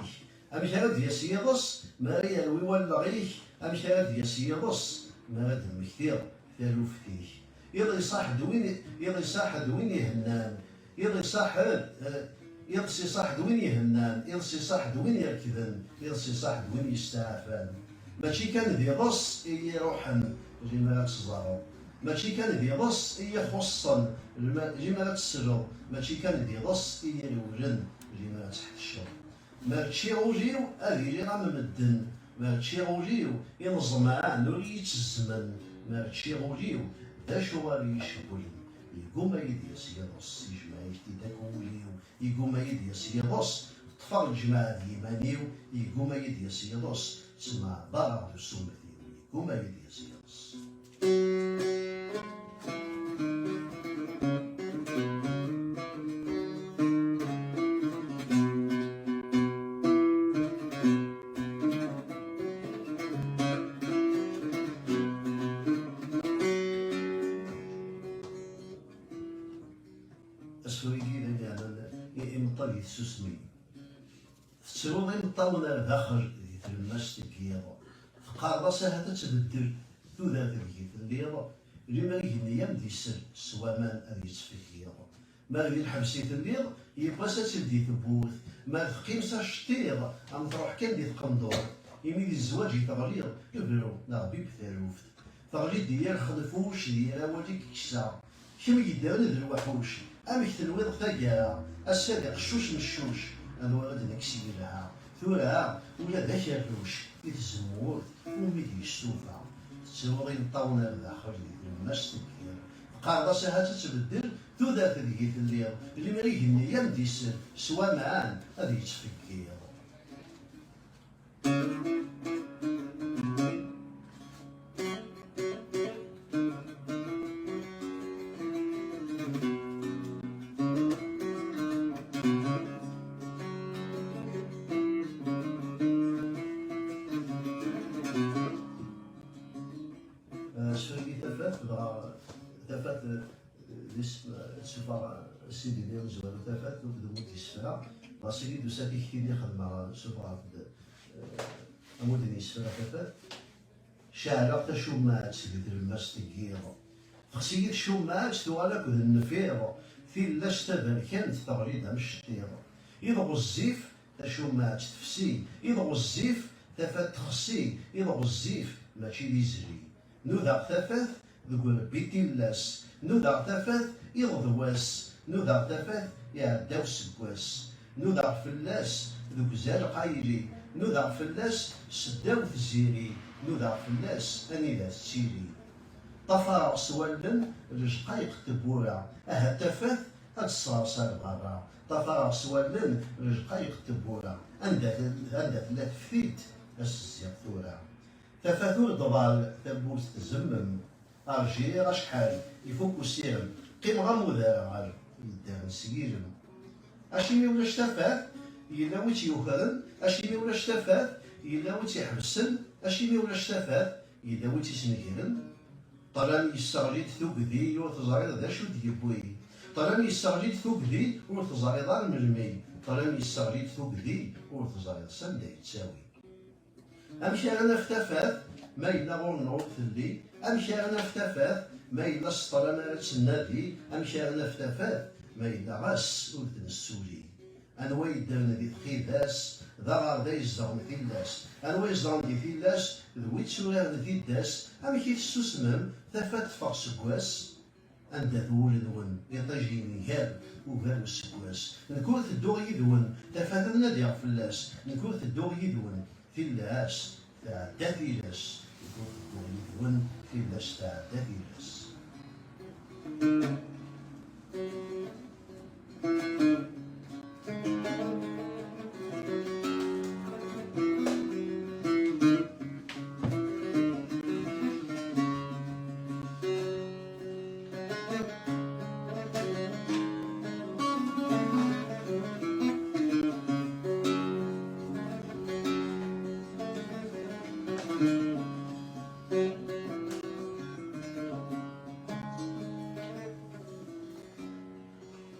أمشي هاد يديس يبص ما يلوي ولا غيك أمشي هاد يديس يبص ما دم كثير ثالو فتيك يضي صاحد وين يهنان يضي صاحد وين يهنان يضسي صاحد وين يركضن يضسي صاحد وين يستعفان ماشي كان ذي بص يروحن جمالات الزهر ماشي كان ذي بص يخصن جمالات السجر ماشي كان ذي بص يرولن جمالات تحت الشر ماشي غوجيو هذه اللي غا ممدن ماشي غوجيو ينظمان ولي يتزمن ماشي غوجيو دا شواري يشبولن يقوم يديس يبص يجمع يفتي كوليو يقوم يديس يبص طفال الجماعة الإيمانيو يقوم يديس يبص تسمع ضرب السمثيو يقوم يديس يبص أسويكي لأني أنا إمطال يتسوسمي تسرو غير مطاونا داخل يتلمس تكيضا فقارضا ساهتا تبدل ذات الكيف الليضا لما يجيني يمدي السر سوامان أذي يتفكيضا ما غير الحبسيت الليض يبقى تبدي ثبوت ما تقيم ساشتيض أم تروح كان دي تقندور يميل الزواج يتغليض يبرو نغبي بثالوفت تغليض ديال خلفوش ديال أوليك كسا كم يدان ذي الوحوش أمك تنويض ثقا السابق الشوش من الشوش أنا ولد نكسي لها ثورا ولا ذاك الروش يتزمور وميد يستوفى تسوغي نطاونا لداخل الناس تكير قاعدة ساعات تتبدل ذات ذيك الليل اللي ما يجيني يمدي السر سوا معان هذه يتفكير. سفرقي ثفات الاسم سفر سيدي ديال زوال ثفات ودموت السفرة باسيلي دوساتي كتيني خدمة سفرة أمودني السفرة ثفات شعرة تشومات سيدي الماس تكير خصية شومات توالك ذا النفير في لاش تبركانت تغريدها مش شتير إذا غزيف تشومات تفسي إذا غزيف ثفات تخسي إذا غزيف ماشي ليزري نوذا ثفاث ذكر بيتي لاس نوذا ثفاث يضواس نوذا ثفاث يعداو سكواس نوذا فلاس ذوك زال قايلي نوذا فلاس سداو تزيري نوذا فلاس اني لا تسيري طفا سوالن رجقايق تبورا اها تفاث هاد الصرصار برا طفا سوالن رجقايق تبورا عندها ثلاث فيت السيق ثورا تفاثور ضبال ثبوت تزمم أرجي رشحال يفك السيرم قيم غموذا غار يدان سيرم أشيمي ولا اشتفات يلا ويتي يوكرن أشيمي ولا اشتفات يلا ويتي يحبسن أشيمي ولا اشتفات يلا ويتي سنكرن طالما يستغريد ثوب ذي وتزاريض ذا شو ديبوي طالما يستغريد ثوب ذي وتزاريض المرمي طالما يستغريد ثوب ذي وتزاريض سندا يتساوي أمشي أنا افتفات ما إلا غور نعود اللي أمشي أنا افتفات ما إلا سطر أنا تسنادي أمشي أنا افتفات ما إلا غاس ولد السوري أنا ويدرنا دي تخيداس ذا غار ذا يزدغن في اللاس أنا ويزدغن دي في اللاس ذويت سوريان ذي الداس أمشي تسوسمم ثفات فاق سكواس عند ذول ذون يطيجيني هاب وبال السكواس نكون تدوغ يدون تفات نادي في اللاس نكون تدوغ يدون في اللاس تاع دافيلاس يكون في اللاس تاع دافيلاس.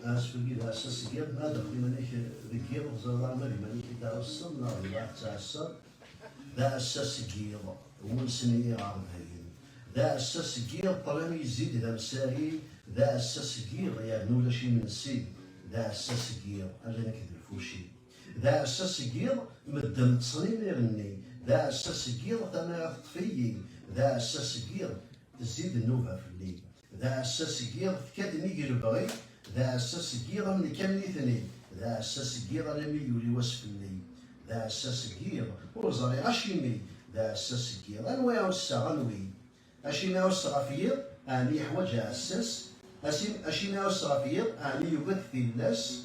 أسفل أساس جيب هذا في منيك ذكير وزرار مري منيك تعصب نار راح تعصب ذا أساس جيب ومن سنية عربيين ذا أساس جيب طالما يزيد ذا مساري ذا أساس جيب يعني ولا شي من سيد ذا أساس جيب أنا كذا الفوشي ذا أساس جيب مدم تصنيم يغني ذا أساس جيب تما تطفيي ذا أساس جيب تزيد النوبة في الليل ذا أساس جيب تكاد نيجي البغي ذا أساس جيرا من كامل اثنين ذا أساس جيرا لم يولي وصف الليل ذا أساس جيرا وزاري أشيمي ذا أساس جيرا أنواع السغنوي أشيمي الصغافير أني يحوج أساس أشيمي الصغافير أني يبث في الناس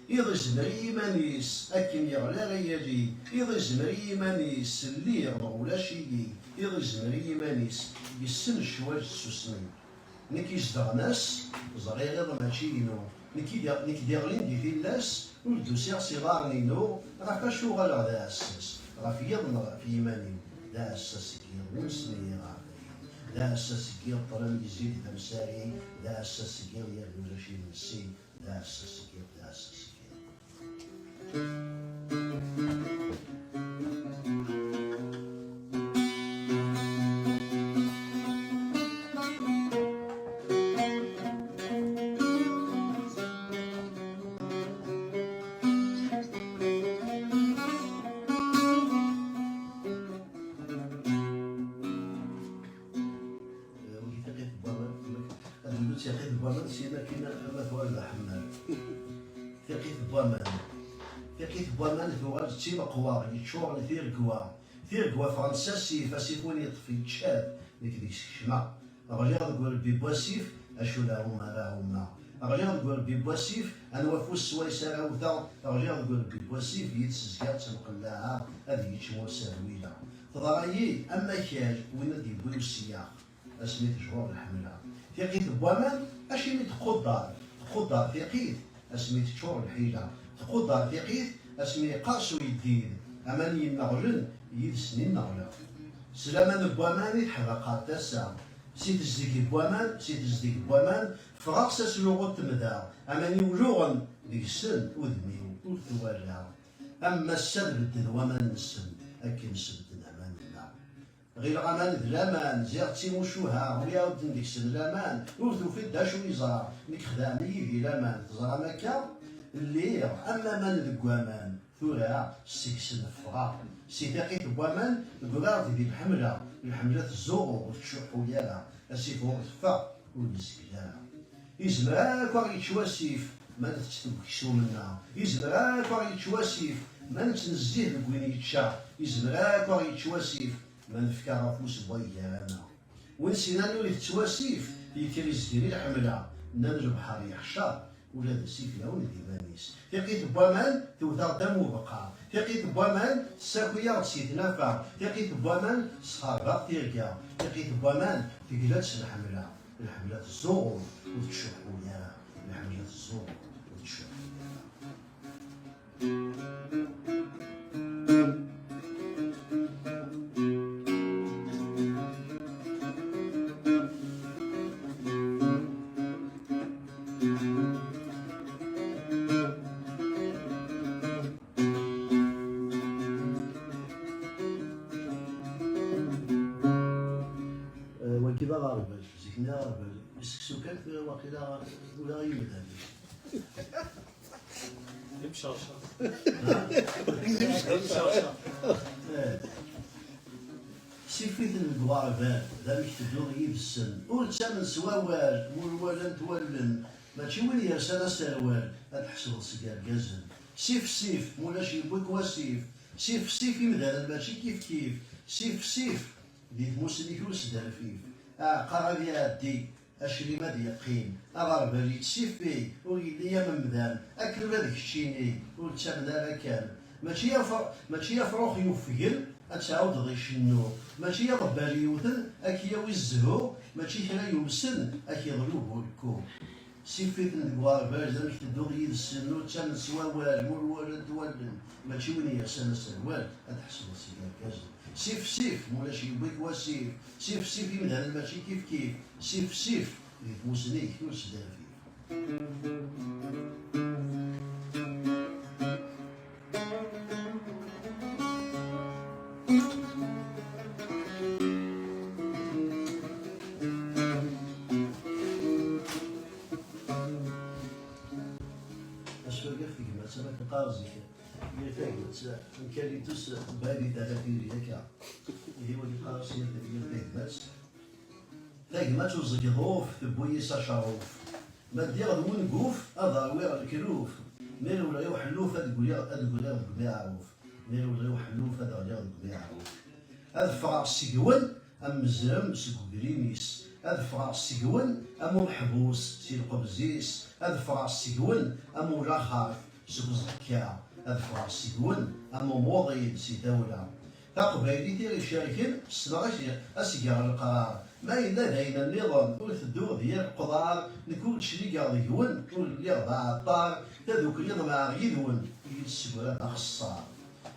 إذا زمري مانيس أكن يغلى غيالي إذا زمري مانيس اللي يغلى شيء يغزمر يمانيس يسن الشواج السوسنين نكي يزدغ ناس زغي غير ماشي ينو نكي ديغلين دي فيلاس ولدو سيغ صغار نينو راه كاشو غالا ذا اساس راه في يضن في يمانين ذا اساس كي ونسني ذا اساس كي طرن يزيد ذا ذا اساس كي يرجو رشيد نسي ذا اساس كي ذا اساس ثقيت بوامان سينا كينا مثوال الحمام ثقيت بوامان ثقيت بوامان ثوال تيما قوار يتشور ثير قوا فرنسا فاسيفون يطفي تشاد ديك الشمع رجال تقول ببواسيف اشو راهما رجال تقول ببواسيف انوافو السوايس راوثا رجال تقول ببواسيف يتسزكات تنقلاها هذه يتشمو ساويله تضرايي اما كاج وين دي بوي السياق اسميت جوار الحمله ثقيت بوامان اشي مي تقدر ثقيت اسمي تشور الحيله تقدر ثقيت اسمي قاس ويدين اماني النغلن يدسني النغله سلامان بوامان يتحرق تاسع سيت زديك بوامان فغاقس اسلوغو تمدا اماني ولوغن ديك السن ودميو وثوالها اما السبت دوامان السن اكن سبت امان الله غير غمان ذلامان زيغتي موشوها ويا ودن ديك السن لامان ورثو في داشو يزار نيك خدامي في لامان تزرى مكا اللي اما من ذكوامان ثورا سيكسن فغا سي دقيق بوامان الكبار ديال الحمله الزوغو وتشحو يالا اسيفو تفا ونسكلا يزمرا كوا يتشواسيف ما تتكسو منا يزمرا كوا يتشواسيف ما نتنزيه لكوين يتشا يزمرا كوا يتشواسيف ما نفكر فوس بويانا ونسينا نولي تتواسيف يكريز ديال الحمله نرجع بحر يحشر ولا السيف يعاون ديمانيس ثقيت بوامان توثر دم وبقى ثقيت بوامان ساكويا سيت نافع ثقيت بوامان صحابة تيركا ثقيت بوامان تقلاتش الحملة الزور وتشحو يا الحملة الزور وتشحو كذا غاربل زكنا غاربل يسكسو كان في واقيلا ولا يمدها مشرشر سيفيت الكوارفان ذا يكتبلو غيب السن ورتامن سواوال والوالن تولن ماشي وين يرسل سروال هاد حسب سكار كازن سيف مولاش يبوك وسيف سيف يمدها ماشي كيف سيف ديت موسني كوس دارفيف قرب يادي اشري ما يقين اغرب يتسيفي ويلي يا ممدان اكل هذاك الشيني وتسمنا كان ماشي يفرخ يفقل اتعاود غيش النور ماشي يربى يوثن اكي يوزهو ماشي كلا يوسن اكي يضربه الكون سيفيت الكوار بارزة مش تدوغ يد السنو تسمن سواوال مول تولن ماشي وين يغسل السروال اتحسب السيجار كازن سيف مولاش يبيك وسيف سيف يمدها ماشي كيف سيف اللي تموسني كيوس دافي أشوف كيف ما سمعت قارزي يتاكد كاليتوس باري دغادير هكا هو اللي قارص يتاكد تاكمات وزقضوف تبوي ساشاروف ما دير ون قوف اضاوير الكروف مير ولا يوحلوف ادقول معروف مير ولا يوحلوف ادقول معروف ادفع السقون ام زرم سكوكريميس ادفع السقون ام محبوس سي القبزيس ادفع السقون ام لاخر سكوزكا ادفع السقون ام موضي سي دولة تقبيلي ديال الشركين السنة أسيار القرار ما إلا دايما النظام وتدور ديال القضاء نكون شري قاضي يون واللي غضا الطار تذوك اللي ضمع يدون يسبر أخصار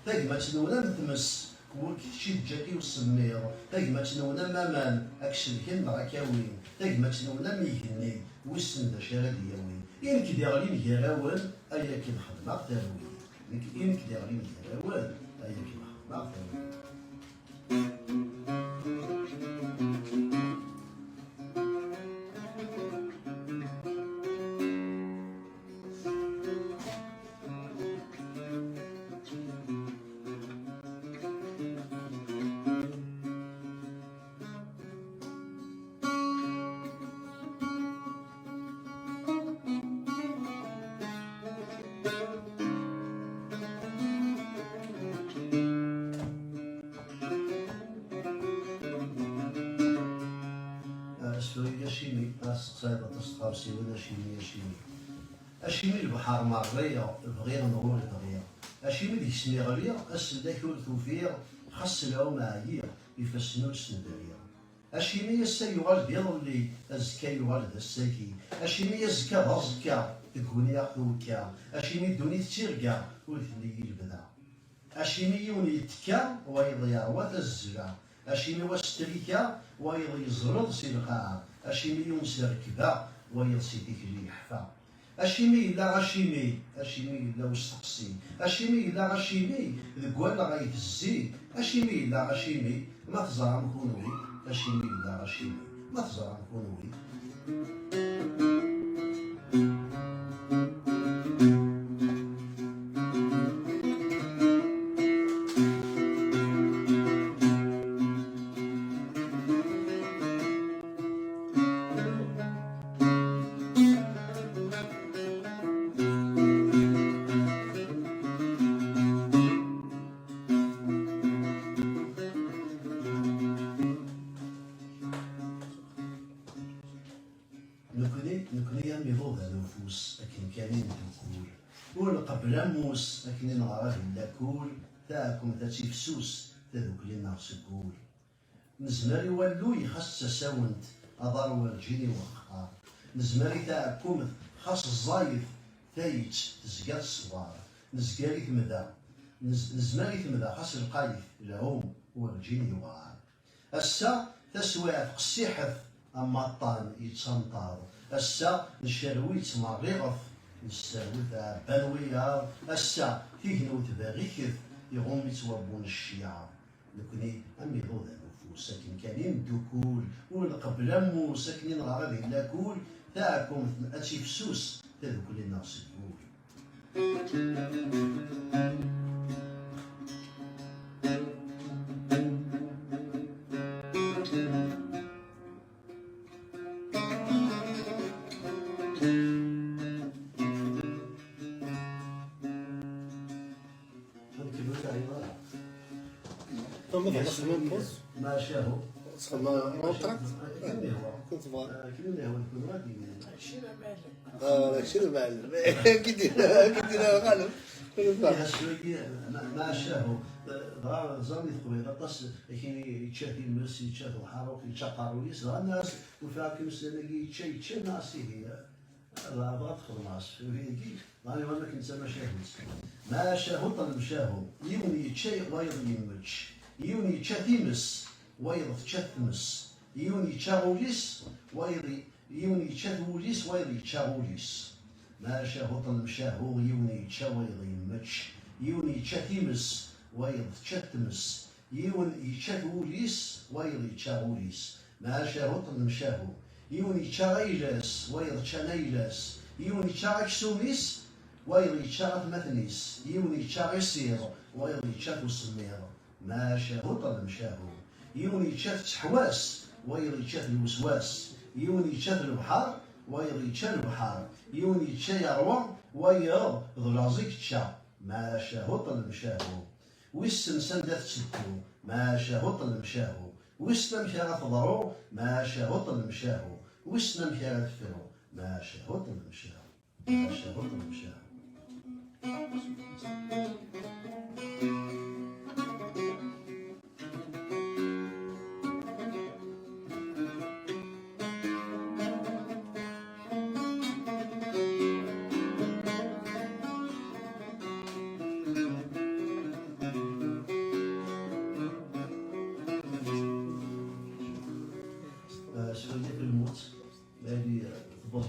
تاكما تنونا متمس وكتشي الجاكي والسمير تاكما تنونا مامان أكشلكين راكاوين تاكما تنونا ميكني ويسن دا شارد يوين إنك ديغلي مهراون أيا كي نخدمك تاوين إنك ديغلي مهراون أيا كي نخدمك تاوين سوريا شيمي تصيد تصخرسي ولا شيمي شيمي اشيمي البحر ماريا بغير نقول دغيا اشيمي ديك السنغاليا السلاك والتوفير خاص لهم معايير يفسنوا السندريا اشيمي السيوغال ديال اللي الزكا يوغال الساكي اشيمي الزكا الزكا تكون ياخذوكا اشيمي دوني تيركا وثني البدا اشيمي يوني تكا ويضيع وتزرع اشيمي واستريكا ويض يزرد سي القاع اشيمي يونس ركبا ويض سيديك اللي يحفا اشيمي لا غشيمي اشيمي لا وستقسي اشيمي لا غشيمي ذكوالا غيتزي اشيمي لا غشيمي ما تزرع مكونوي اشيمي لا غشيمي ما تزرع مكونوي نكوني يا ميضوض النفوس لكن كاين تكول والقبل موس لكن نغرى بلا كول تاعكم تاتي فسوس تذوك لي ناقص كول نزماري والو يخص تساونت أضار والجيني وخار نزماري تاعكم خاص الزايد تايت تزكى الصبار نزكاري تمدا نزماري تمدا خاص القايف العوم والجيني وغار السا تسويع قصيحف أما الطان يتسنطر السا نشروي تمريغف نستاوي تاع بانويا السا فيه نوت باغيكف يغوم يتوبون الشيعة نكوني أمي ضوض النفوس ساكن كاين دوكول والقبل مو ساكنين غابي لا كول تاعكم أتي فسوس تذوك اللي ناقص الكول ما شاهو سخما مونطراك كنت بغا كلنا هو نكون غادي داكشي المعلم كيدير غالب ما شاهو زاني خويا طاس كاين يتشاف المس يتشاف الحاروك يتشقروا يسرى الناس وفيها كيمس يتشا الناس هي لا بغات تخلص هي راني ما كنت ما شاهدت ما شاهو طلب شاهو يوني يتشا وايض يمج يوني يتشا تيمس وايض تشا تمس يوني يتشا غوليس وايض يوني يتشا غوليس وايض يتشا غوليس ما شاهو طلب شاهو يوني يتشا وايض يمج يوني يتشا تيمس وايض تشا تمس يون يتشا غوليس وايض يتشا غوليس ما شاهو طلب شاهو يون يتشا غيلاس وايض تشا نايلاس يون يتشا عكسوميس وايض يتشا مثنيس يون يتشا غيسير وايض يتشا تسمير ما شاهو طلب شاهو يون يتشا تحواس وايض يتشا الوسواس يون يتشا البحر وايض يتشا البحر يون يتشا يروى وايض ظلازيك تشا ما شاهو طلب شاهو ويسن سندات تسدو ما شاهو طلب شاهو ويسن مشى تضرو ما شاهو طلب شاهو ويسن مشى تفرو ما شاهو طلب شاهو ما شاهو طلب شاهو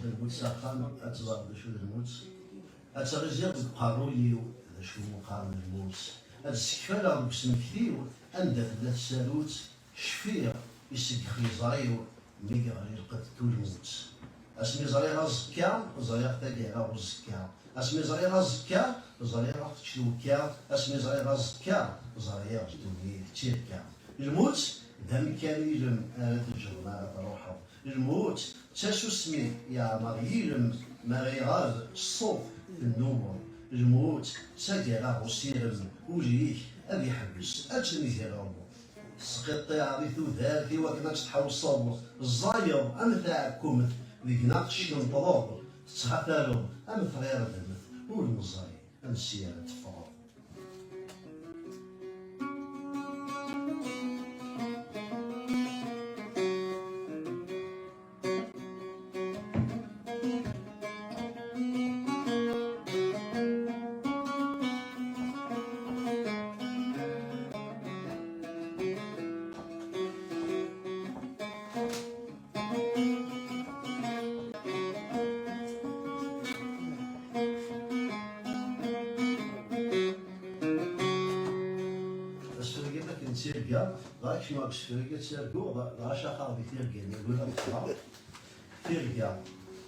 الموت ساقان أتضرب شو الموت أتغزير بقارويو شو مقام الموت السكفالة بسم كثير عندك لا تسالوت شفيع يسق خيزايو ميقا غير قد الموت اسمي زري غازكا زري غتاقي غازكا اسمي زري غازكا زري غتشوكا اسمي زري غازكا زري غتدوي تيركا الموت دم كان يلم تجرنا روحه الموت تاسو سمي يا مريلم ما غيغاز الصوت النور الموت ساقي غوسيرم وليك أبي يحبس أجني ديالهم سقيطي عادي ثوثار في وكنا تحاول الصبر الزاير أمثاع كومت ذيك ناقش كنطلوب تسخطالو أمث غير دمت والمزاي أمسيارة تفرق تيركا غاك شنو باش تيركا تيركو غا شاخا بتيركا يقول لك تيركا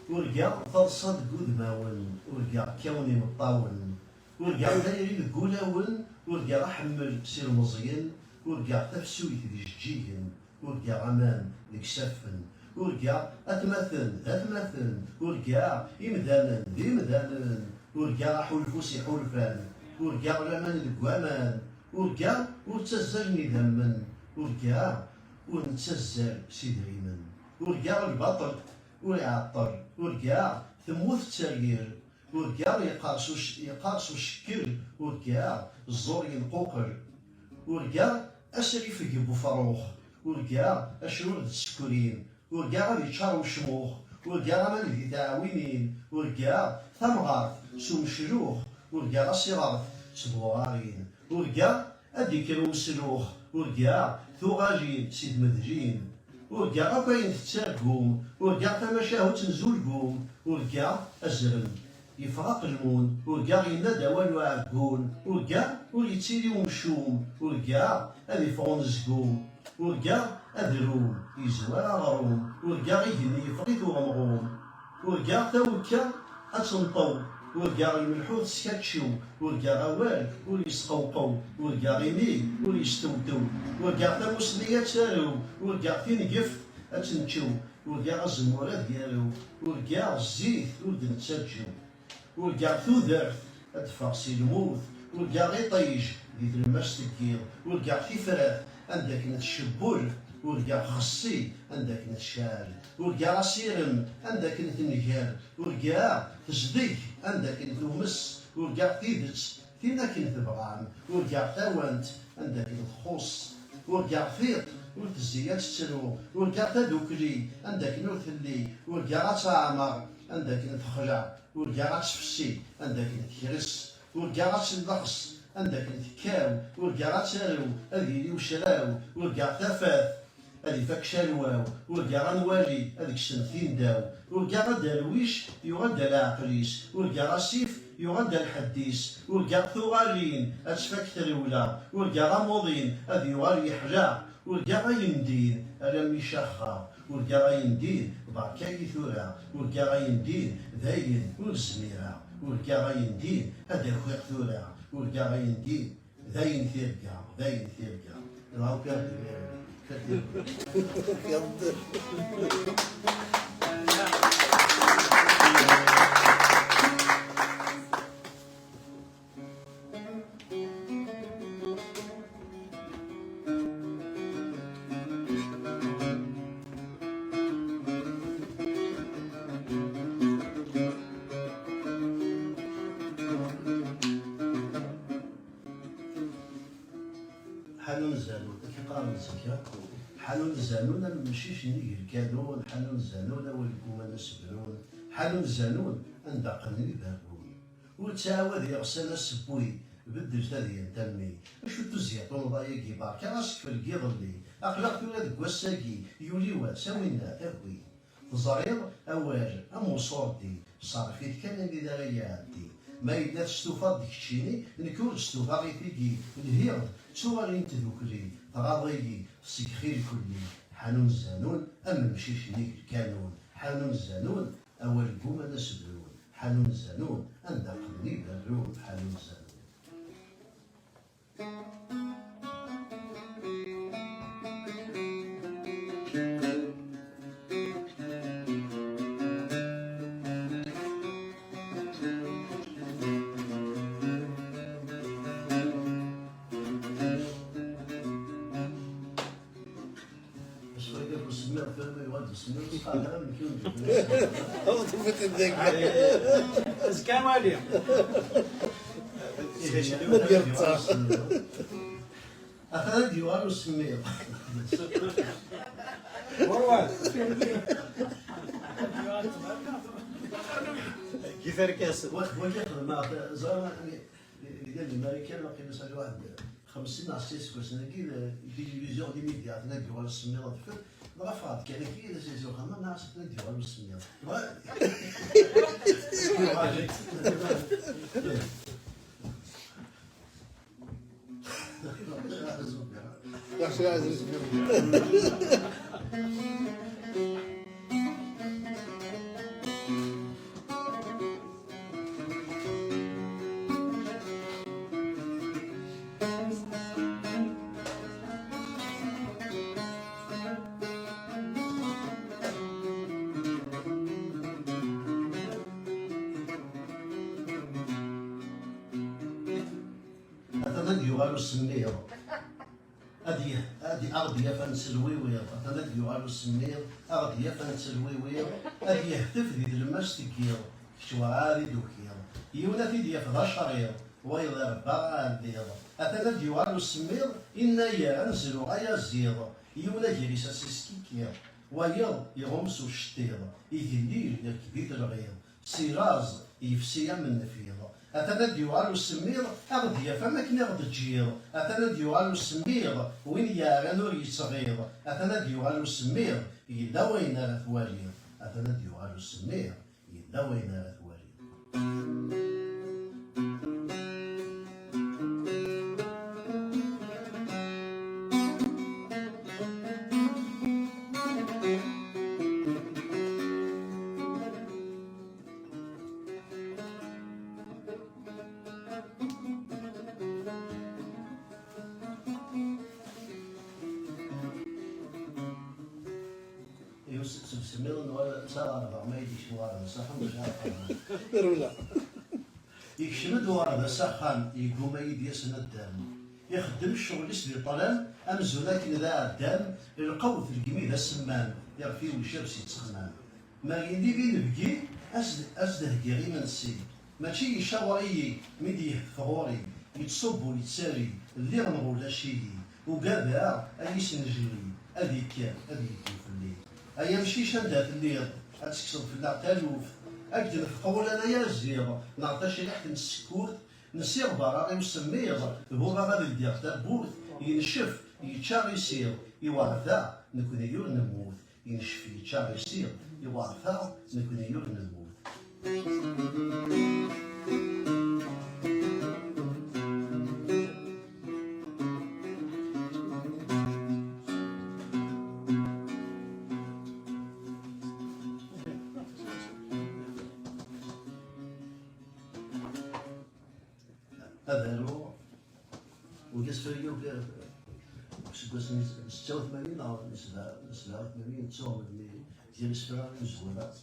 ورقا فرصة قدماون ورقا كوني مطاون ورقا دايرين قولاون ورقا حمل سير مزيان ورقا تفسويت دي جيجن ورقا غمان ديك سفن ورقا أتمثل ورقا إمدانا ذي مدانا ورقا حولفوسي حولفان ورقا غلامان دقوامان ورقا ورتزجني ذمن ورقا ونتزل سيدريمن ورقا البطل ويعطر ورقا ثموت التغيير ورقا يقارسو الشكل ورقا الزور ينقوقر ورقا أسري في جبو فروخ ورقا أشرور السكرين ورقا غادي تشارو الشموخ ورقا غامان ذي تعاوينين ورقا ثمغارت سوم الشلوخ ورقا غاسيغارت سبوغارين ورقا أديكرو السلوخ ورقا ثوغاجين سيد مدجين ورقا غاكاين تتساقوم ورقا تماشاهو تنزولقوم ورقا أزرم يفرق المون ورقا ينادى والو عقون ورقا ويتيري ومشوم ورقا أذي فغون زقوم ورقا أدروم يزوار غروم ورقا يجني يفريث وغمغوم ورقا توكا أتنطو ورقا يملحو تسكاتشو ورقا غوال ويسقوقو ورقا غيمي ويستودو ورقا تموسلية تارو ورقا تنقف أتنشو ورقا غزمورة ديالو ورقا الزيت ولد نتسجو ورقا ثوذرت أدفاقسي الموت ورقا غيطيج ديت الماس تكير ورقا تفرات عندك نتشبول ورقا خصي عندك نتشال ورقا غسيرم عندك نتنكال ورقا تزديك عندك نتومس ورقا تيدت فينك نتبغام ورقا تاوانت عندك نتخص ورقا فيط ورتزيات تسلو ورقا تدوكلي عندك نوثلي ورقا غتعمر عندك نتخلع ورقا غتفسي عندك نتكرس ورقا غتلخص عندك نتكاو ورقا غتسالو أذيلي وشراو ورقا تفات هذي فاك شالواو ورقا غنوالي هذيك السنتين داو ورقا غدارويش يغدى العقليس ورقا غسيف يغدى الحديس ورقا ثغالين أتفاك تريولا ورقا غموضين هذي يغالي يحجع ورقا غيندين ألم يشخر ورقا غيندين بركاي ثورا ورقا غيندين ذاين والزميرة ورقا غيندين هذا خويق ثورا ورقا غيندين ذاين ثيرقا راهو حنون زانون كيقارن زكا حنون زانون ماشيش نيجي الكادون حنون زانون والكومان السبرون حنون زانون عند قني بابون وتعاود يغسل السبوي بدل هذه تمي شو تزيطون ضايق يبارك راسك في القيض اللي اخلاق تولد كواساكي يولي واساوينا تاوي تزريض أواجر أموصور دي صرفيت كان اللي دا غيعدي ما إلا تستوفى ديك الشيني نكون تستوفى غي تيجي الهيض تشوى غي نتذوكلي تغاضي سيخير كلي حانون الزانون أما مشيش نيك الكانون حانون الزانون أول قوم أنا سبلون حانون الزانون أندا قدني برون حانون الزانون. أزكى مالي أخذ ديوان وسمير مروان كيف ركاس وكيف ما زعما قال لي ماريكان باقي نسال واحد 50 على 6 سنه كي التلفزيون دي ميديا عندنا ديوان السمير دفر رفعت كان كي سيزون خما ناس ديوان السمير yaxshi aziz أنا ديوان السمير أدي أغدية فنسلوي ويض أنا ديوان السمير أغدية فنسلوي ويض أدي يهتف ذي الماس تكير شواري دوكير يونا في ديا فضا شرير ويض ربا الدير أنا ديوان السمير إنا يا أنزلو غايا زير يونا جريسا سيسكيكير ويض يغمسو الشتير يذليل يركبيد الغير سيراز يفسيا من نفير أتنا ديوالو السمير أغدية فما كنا غد تجير أتنا ديوالو السمير وين يارانو يصغير أتنا ديوالو السمير يلا وين راه ثوالير أتنا ديوالو السمير يلا وين راه ثوالير. سمير نوال صار ما يديش وارد صح مش عارف ولا يكشمد وارد سخان يقوم يدي سندام يخدم الشغل يسدي طلال امزولا كي ذا الدم القوت القميد السمان يرفي وشرسي تسخنان ما يدي غير بكي اسده كيغي من السي ماشي يشاوري ميدي فغوري يتصب ويتساري اللي غنغول شيء وقابع اي سنجري هذيك هذيك في الليل أيام شي شندات الليل أتكسر في التالوف أقدر في قول أنا يا زير نعطيش ريحة السكوت نسير برا يسمير هو غادي يدير تابوت ينشف يتشار يسير يوارثا نكون يور نموت ينشف يتشار يسير يوارثا نكون يور نموت. هذا هو وقصة اليوم سكوس 86 أو 87 تصوم ديال السفرة الزوالات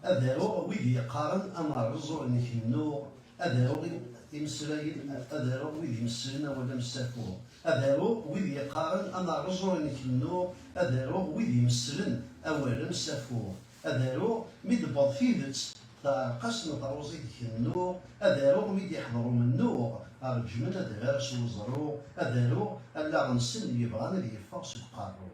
هذا هو ويدي يقارن أمر الرزق نكنو هذا هو يمسلاين هذا هو ويدي يمسلنا ولا مسافوه هذا هو ويدي يقارن أمر الرزق نكنو هذا هو ويدي يمسلن أولا مسافوه هذا هو ميدبض فيدت قسم طروزي كنو أدارو ميد يحضروا منو رجمن أدار سوزرو أدارو ألا غنسن يبغان اللي يفاق سبقارو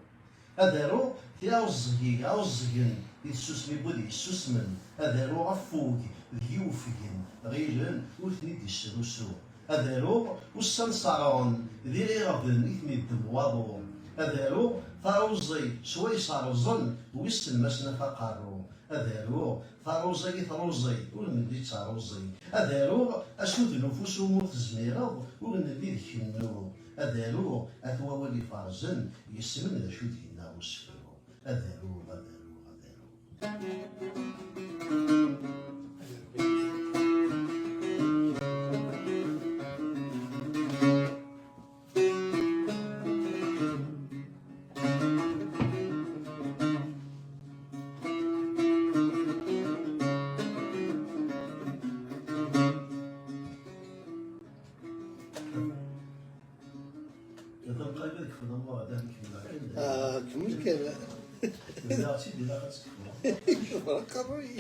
أدارو تياو الزقيق أو الزقن يتسوسمي بودي يسوسمن أدارو غفوق ذيوفقن غيلن وثني ديسروسو أدارو وسنصارون ذي غفن إثمي الدمواضو أدارو ثروزي سويسار الظن ويسن مسنا فقارو أذارو ثروزي ثروزي ولندي تروزي أذارو أسود نفوس وموت الزميرة ولندي ذكنو أذارو أثوى ولي فارزن يسمن ذا شو دينا وسفرو أذارو أذارو أذارو كمل كلام. لا سيدي لا تسكتوا قروي.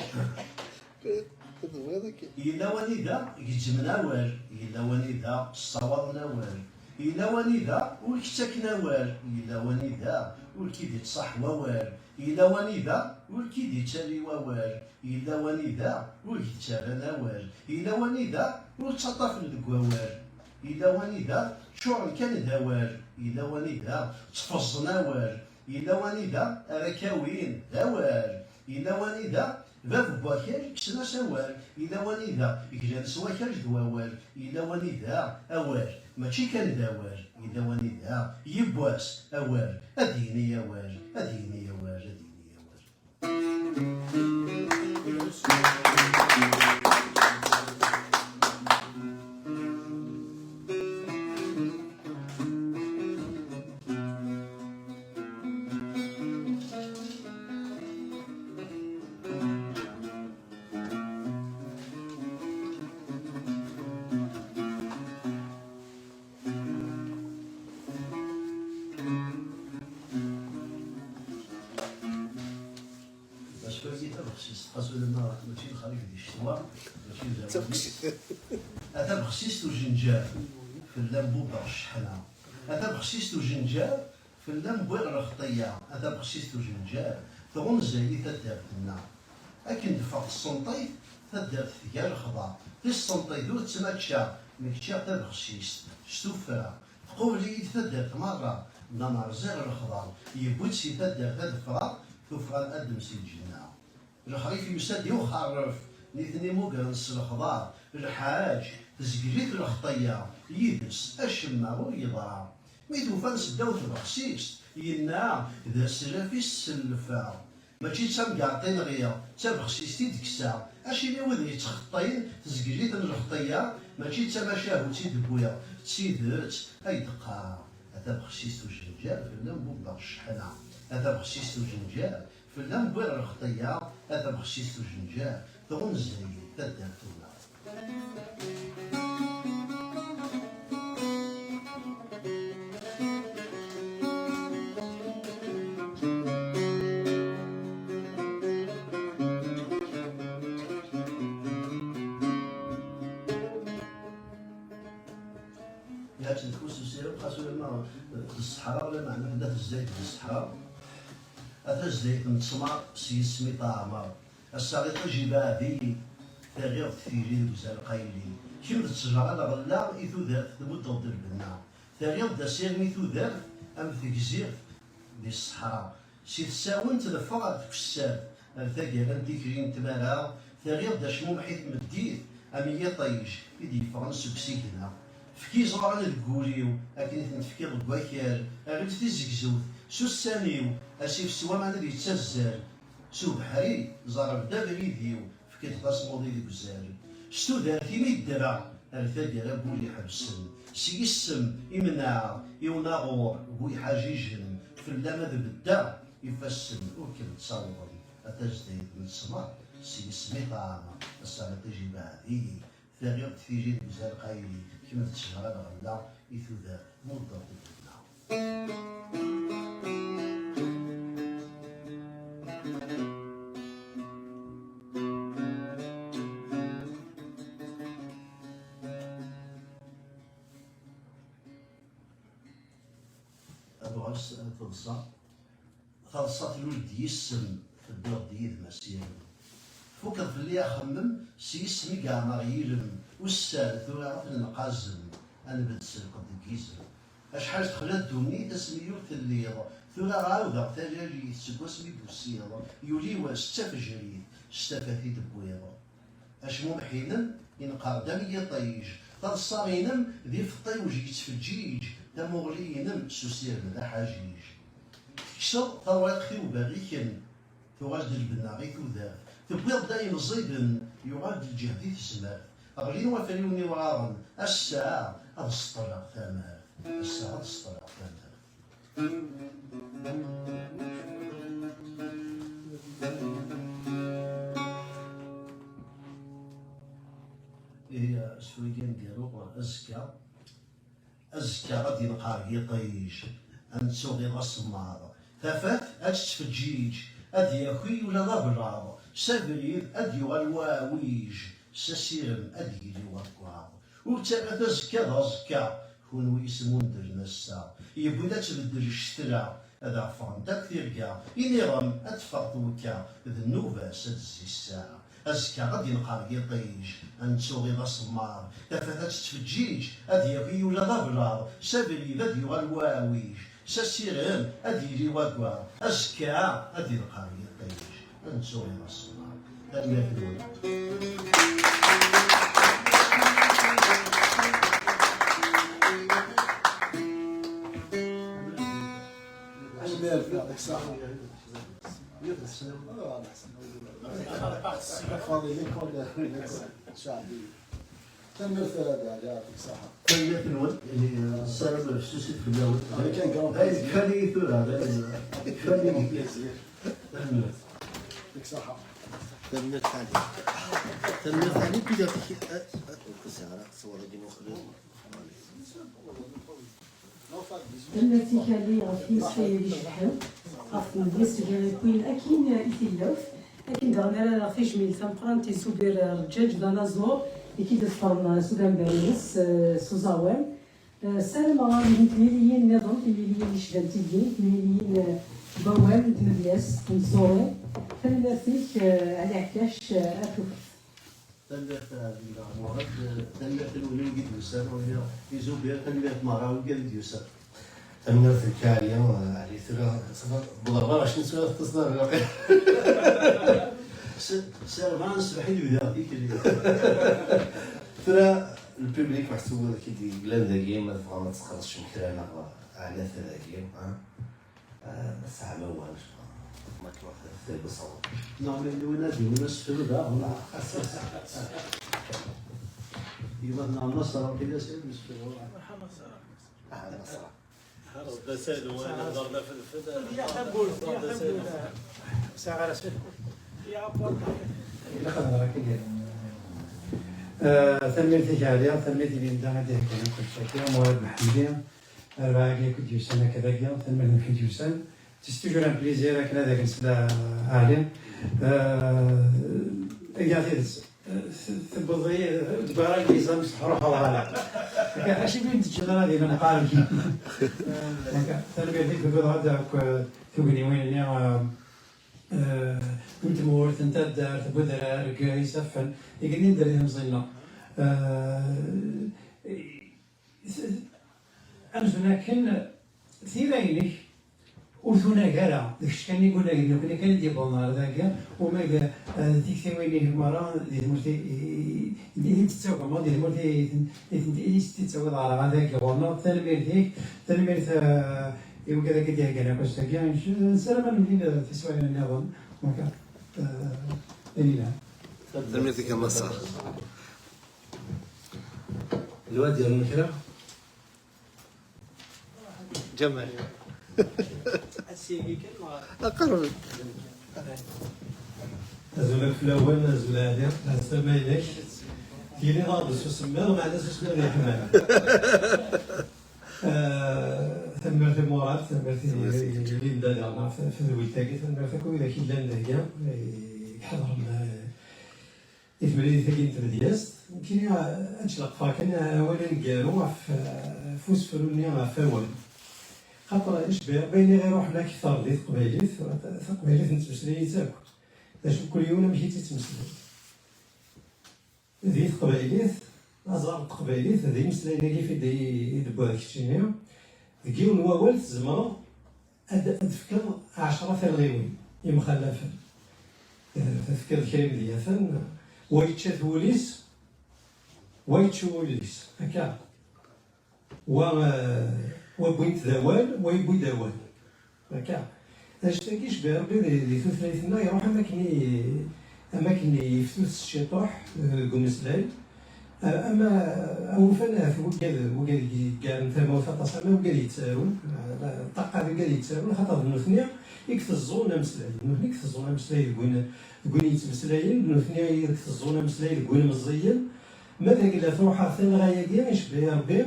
إلا ونيدا يجمنا وار إلا ونيدا صوابنا وار إلا ونيدا والكتاكنا وار إلا ونيدا والكيدي تصح وار إلا ونيدا والكيدي تالي وار إلا ونيدا والكتابنا وار إلا ونيدا والتطاف الدكوار إلا ونيدا شعر كان داوار إلا ونيدا تفصنا وار إلا ونيدا ركاوين داوار إلا ونيدا باب بواكر كسنا سوار إلا ونيدا يجران سواكر دواوار إلا ونيدا أوار ماشي كان داوار إلا ونيدا يبواس أوار أديني يا وار أديني يا وار أديني يا وار ما ماشي الخريف ديال الشتوى ماشي هذا بخسيس وجنجال في اللمبو بالشحنه هذا بخسيس وجنجال في اللمبو الرخطيه هذا بخسيس وجنجال ثغون زايدي تدارت لنا لكن دفع السنطيط تدارت ثيا الخضار في السنطيط دو تسماتشا مكتشا حتى بخسيس شتوفرا تقولي تدارت مره نمر زير الخضار يبوت سي تدارت هاد الفرا توفرا الادم سي الجنه الخريف يسد يخرف نيثني موكرنس الخضار الحاج تزكريت الخطيه يدس الشماغ ويضرع ميدو فانس داوت البخسيس ينا ذا سلافي السلفا ماشي تسمقاطين غيا تبخسيستي ديكسا اشي وذ يتخطين تزكريت الخطيه ماشي تماشاهو تيدبويا تسيدت اي دقا هذا بخسيس وجنجال في اللمبو بالشحنه هذا بخسيس وجنجال في اللمبو الخطيه هذا بخسيس وجنجال ثغون زي تدارتونا يا تنفوس السيرة خاصو لما الصحراء ولا معنى حدا الزيت بالصحراء هذا الزيت متسمر سيسمي طعمر الساقط جبابي تغير تثيري وزال قايلي كيما الشجرة الغلا إيثو ذات تمد ضد البنا تغير دا سير ميثو ذات أم تكزير دي الصحراء سي تساون تلفغ تكسر ثاقي غندي كريم تمارا تغير دا شموم حيث مديت أم يطيش يدي فرنسا بسيكنا فكي زرعنا الكوريو أكيد نتفكي الكواكير أغير تيزكزوت سو السانيو أسيف سوا معنا دي تسزر سو بحري زرب دا بريديو فكي تخلص موضي دي بزار شتو دارتي ميدرا الفادي رابولي حبسن سيسم يمنع يوناغور بوي حاجيجن في اللامد بدا يفسن وكل تصور أتجديد من السماء سيسمي طعامة السنة تجي بعدي ثغير تفيجي بزار قايلي كما تشهر الغلا إثو ذا موضع بدنا تلصات الولد يسم في الدور ديال مسير فكر في اللي أخمم سيسمي كاع ما غيرم والسال ثورة النقازم أنا بدسل قد كيزم أشحال تخلد دوني تسميو تليض ثورة عاودة تالي تسكوس مي بوسيض يولي واستا فجريد ستافاتي دبويض اشمو محينا ينقار دم يطيج ترصاغينم ذي فطي وجي يتفجيج تمغلينم سوسير ذا حاجيج كسر طواق خيو باغيكن تغاد البناغي تودار تبويض دايم زيد يغاد الجهدي تسمار أغلين وفريوني وغارن الساعة أسطرق ثمار الساعة أسطرق ثمار إيه شوي كنديرو أزكى غادي نلقاه يطيج أنسوغي غصمار ثافات أتتفجيج أدي أخي ولا ضبرار سابريد أدي والواويج سسيرم أدي لي وقعار وتابع أزكى غزكى كون ويسمون درنا الساعة يبوي لا تبدل الشترا هذا فانتاك تيركا إنيغم أتفرطوكا ذنوبا سدزي الساعة أزكى غادي نلقاه يطيج أنسوغي غصمار ثافات أتتفجيج أدي أخي ولا ضبرار سابريد أدي والواويج سسيرم أدي لي وقعار أزكى أدي نلقاه يطيج أنسوغي غصمار هذا يفعلون يعطيك الصحة. فاضي لك شعبي تنمرت هذا يعطيك الصحة. كان يفعلون اللي سالم السوسي في الأول كان قرب كان يثور هذا كان يزير يثور يعطيك الصحة. تنمرت عليك تنمرت عليك كي درتي السهرة صورة ديما خلوه التي كان في سفيري شحن عرفنا الناس كوين أكين إثيلوف أكين دغنا في جميل تنقران تيسوبر رجاج دانازور كي تفرم سودان باريس سوزاوام سالم غادي تميليين نظام تميليين شدان تيدين تميليين بوام تملياس تنصوري تنلاتيك على عكاش أتوف تنبات المرض تنبات الولي قد يسار ولا يزوبير تنبات مراوي قد يسار تنمرت الكالية علي ثرى بلا شنو سوى تصدر سيرفان سبحين بذا فيك اللي ثرى الببليك محسوب كي بلان ذاكي ما تبغى ما تسخرش مكرانا على ثلاثة ساعة ما والش ما كيما خدت بصور نعم اللي ونادي وناس في الباب يبغى نعم نصر كذا سير مش في بسال وانا ضربنا في الفدا يا حبول ساعة رسول يا أبوال تنميتي عالية تنميتي بين دانا ديك أنا كنت شاكرا مواد محمدية أربعة كي كنت يوسن كذا كذا تنميت كنت يوسن تستوجر ان بليزير كنا ذاك نسلا عالي قاعد تبغي تبغى الفيزا مش تروح على هذا اش بين تجينا هذه انا قال تنميت ديك بقول هذاك توقني وين كنت مورث انت دار بدر ركاي سفن يقدر ندير لهم زينا أنا كن ثيرينك وثنا كرا داكشي كان يقول لك إنه كنا كندير بالنهار ذاك وما ديك ثويني المرة اللي مرتي اللي تتسوق ما دير مرتي اللي تتسوق على هذاك بالنهار تنميرت يبقى كذا كدير كنا باش تاكي نسلم من تسوي النظام وكا إلى تنميتك المسار الواد ديال المكره جمال السيدي كلمة أقرب نزول في الاول نزول هذا السما اليك كاينين غاضي شو سماه مع ناس شنو غير حمام تنمرت مرات تنمرت اللي دارنا في الويتاكي تنمرت كل ذاك اللي عندها يحضر يتمرين ثقين تردياس يمكن أنشلق فاكن ولا نقالوا في وسفلوني مع فاول خاطر نشبه بيني غير روح لك كثر ديال قبيليت قبيليت نتمسلي تاكل باش كل يوم مشيتي تمسلي ديال قبيليت أزار قبيليت هذه مسلي كيف يدبوا هاك الشينيا كيون واول تزمر أذكر 10 تلغيوين يمخلفا تذكر الكريم ديالها ويتشات وليس ويتشو وليس هكا وبوينت دوال ويبوي دوال هكا اشتاكيش بربي دي ثلاثنا يروح أماكن يفتوس الشيطوح قمسلاي أما أوفنا وقال كاع ثما وثلاثة وقال يتساون الطاقة قال يتساون خاطر النثنيا يكتزونا مسلاي النثنيا يكتزونا مسلاي يقول يتمسلايين النثنيا يكتزونا مسلاي يقول مزيين ماذا قال تروح ثاني غاية كاع يشبه يا ربي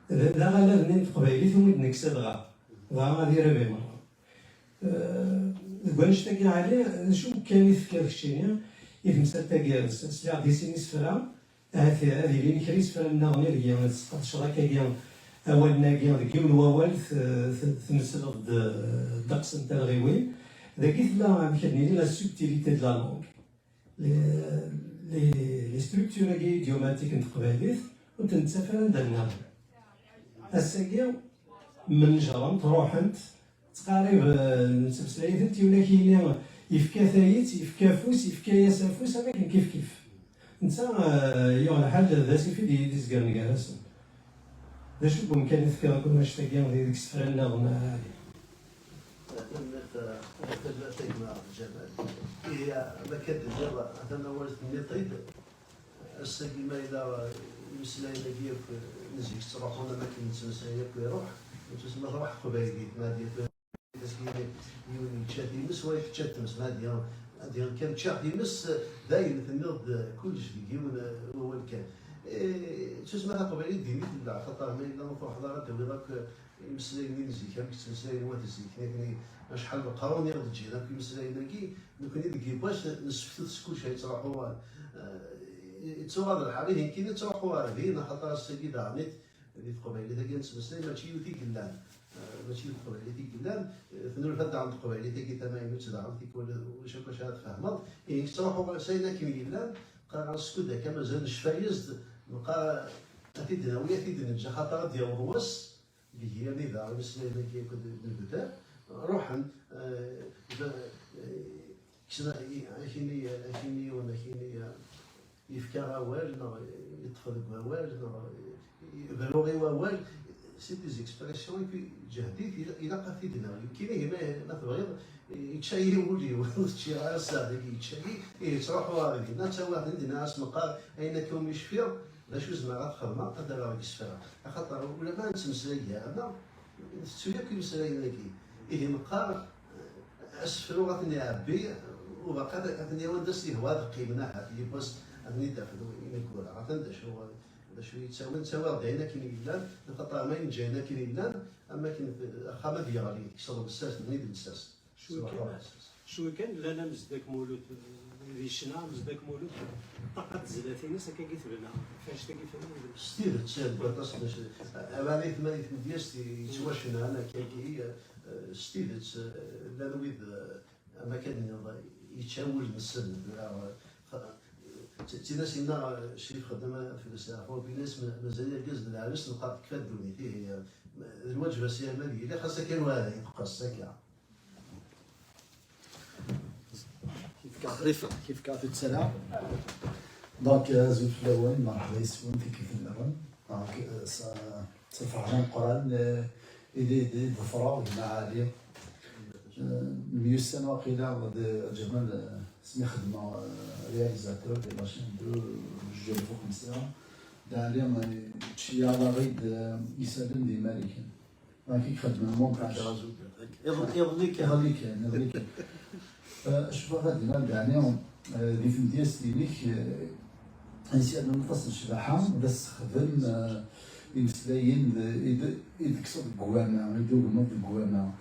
لا غالا ذنين تقبايلي ثم نكسد غا غادي ربي مرة قال نشتاقي عليه شو كان يفكر الشيء يتمسل تاقي سلاح دي سيني سفرا هذه اللي كريس فلنا غير 16 كاع أولنا كاع ذيك يوم الوال تمسل الدقس نتاع الغيوي ذاك لا بكرني لا سوبتيليتي دو لا لونغ لي ستركتور كاع idiomatique نتقباليت وتنتسافر درنا الساكيا من جرم تروح انت تقارب نتسلايت انت ولا كاين يفكا ثايت يفكا فوس يفكا ياسافوس هذاك كيف انت يوم حاجه ذا سيفي دي زكرني كاس دا شو بمكان يذكر كل ما اشتاقين ديك السفرة نغمة هذه تجمع الجمال هي مكان الجبل أنا ورث من طيب السقيمة إذا يمسلا يلاقيه في نزيك تروحون أماكن تنسايا يروح وتسمى روح قبايلي ما ديال تسكيني يوني تشات يمس ولا تشات تمس ما ديال كان تشات يمس داير في النض كلش ديون هو كان تسمى قبايلي ديني لا خاطر ما إلا نروح حضارة دويراك يمسلايني نزيك هم تنسايا وتزيك يعني شحال القرون ياخذ تجينا في مسلايناكي ممكن يدقي باش نسفتت كل شيء تروحوا يتصور الحالي يمكن تروحوا هذه خاطر السيد عميت اللي في قبيله كاين مسلاي ماشي يوتي كلان ماشي في قبيله كلان ثنو الفد عند قبيله كي تمايم تدعم تيك ولا شكون شاد فهمت يعني تروحوا سينا كي كلان قال سكودا كما زاد الشفايز نلقى تيدنا ويا تيدنا خاطر ديال الروس اللي هي اللي دار مسلايناكي كنت نبدا روحا كنا كيني ولا كيني يفكر غوال يطفل غوال يبلو غير غوال سي دي زيكسبرسيون في جهديت الى قفيدنا كاين ما تبغيض يتشاي ولي وتشي على الساعه يتشاي تروحوا غادي حتى واحد عندنا ناس مقال اينكم يشفير باش زعما غتخدم قدر راك يشفير خاطر ولا ما نتمسلايا انا تسويا كيمسلايناكي إيه مقار أسفلو غادي عبي وباقي غادي ندس ليه هو قيمنا هذه بس غادي ندافعوا يقول عرفت دا شو يتساوي نتساوي داينا كاين إلا خاطر ما جاينا كاين إلا أما كاين خا ديالي كيشرب الساس نيد الساس شو كان لا مزداك مولود ذي الشنا مزداك مولود طاقة الزلاتين ساكا كيثبنا فاش تاكيثبنا ستيل تسال بطاس باش أماني ثمانية دياس يتواشنا أنا كي ستيل لا نريد أما كان يتشاول السن تناسينا شي خدمة في الساعة هو بناس مازال يركز العرس نقاط كفدوني فيه الوجبة السيامية اللي خاصها كان واعي يبقى الساكع كيف كافي تسلا دونك زوج في الاول مرحبا يسون في كيف الاول دونك صفحنا القران دي ظفره والمعالي ميوسن واقيلا جمال سمي خدمه رياليزاتور دي ماشين دو جوج فوق 5 دا اليوم شي على غيد يسالن دي مالكين كي خدمه مونتاج يضليك شوف هذا المال يعني اللي في مدياس ليك نسيان نفصل الشباحة بس خدم يمسلاين يدكسر القوامة يدوق نوض القوامة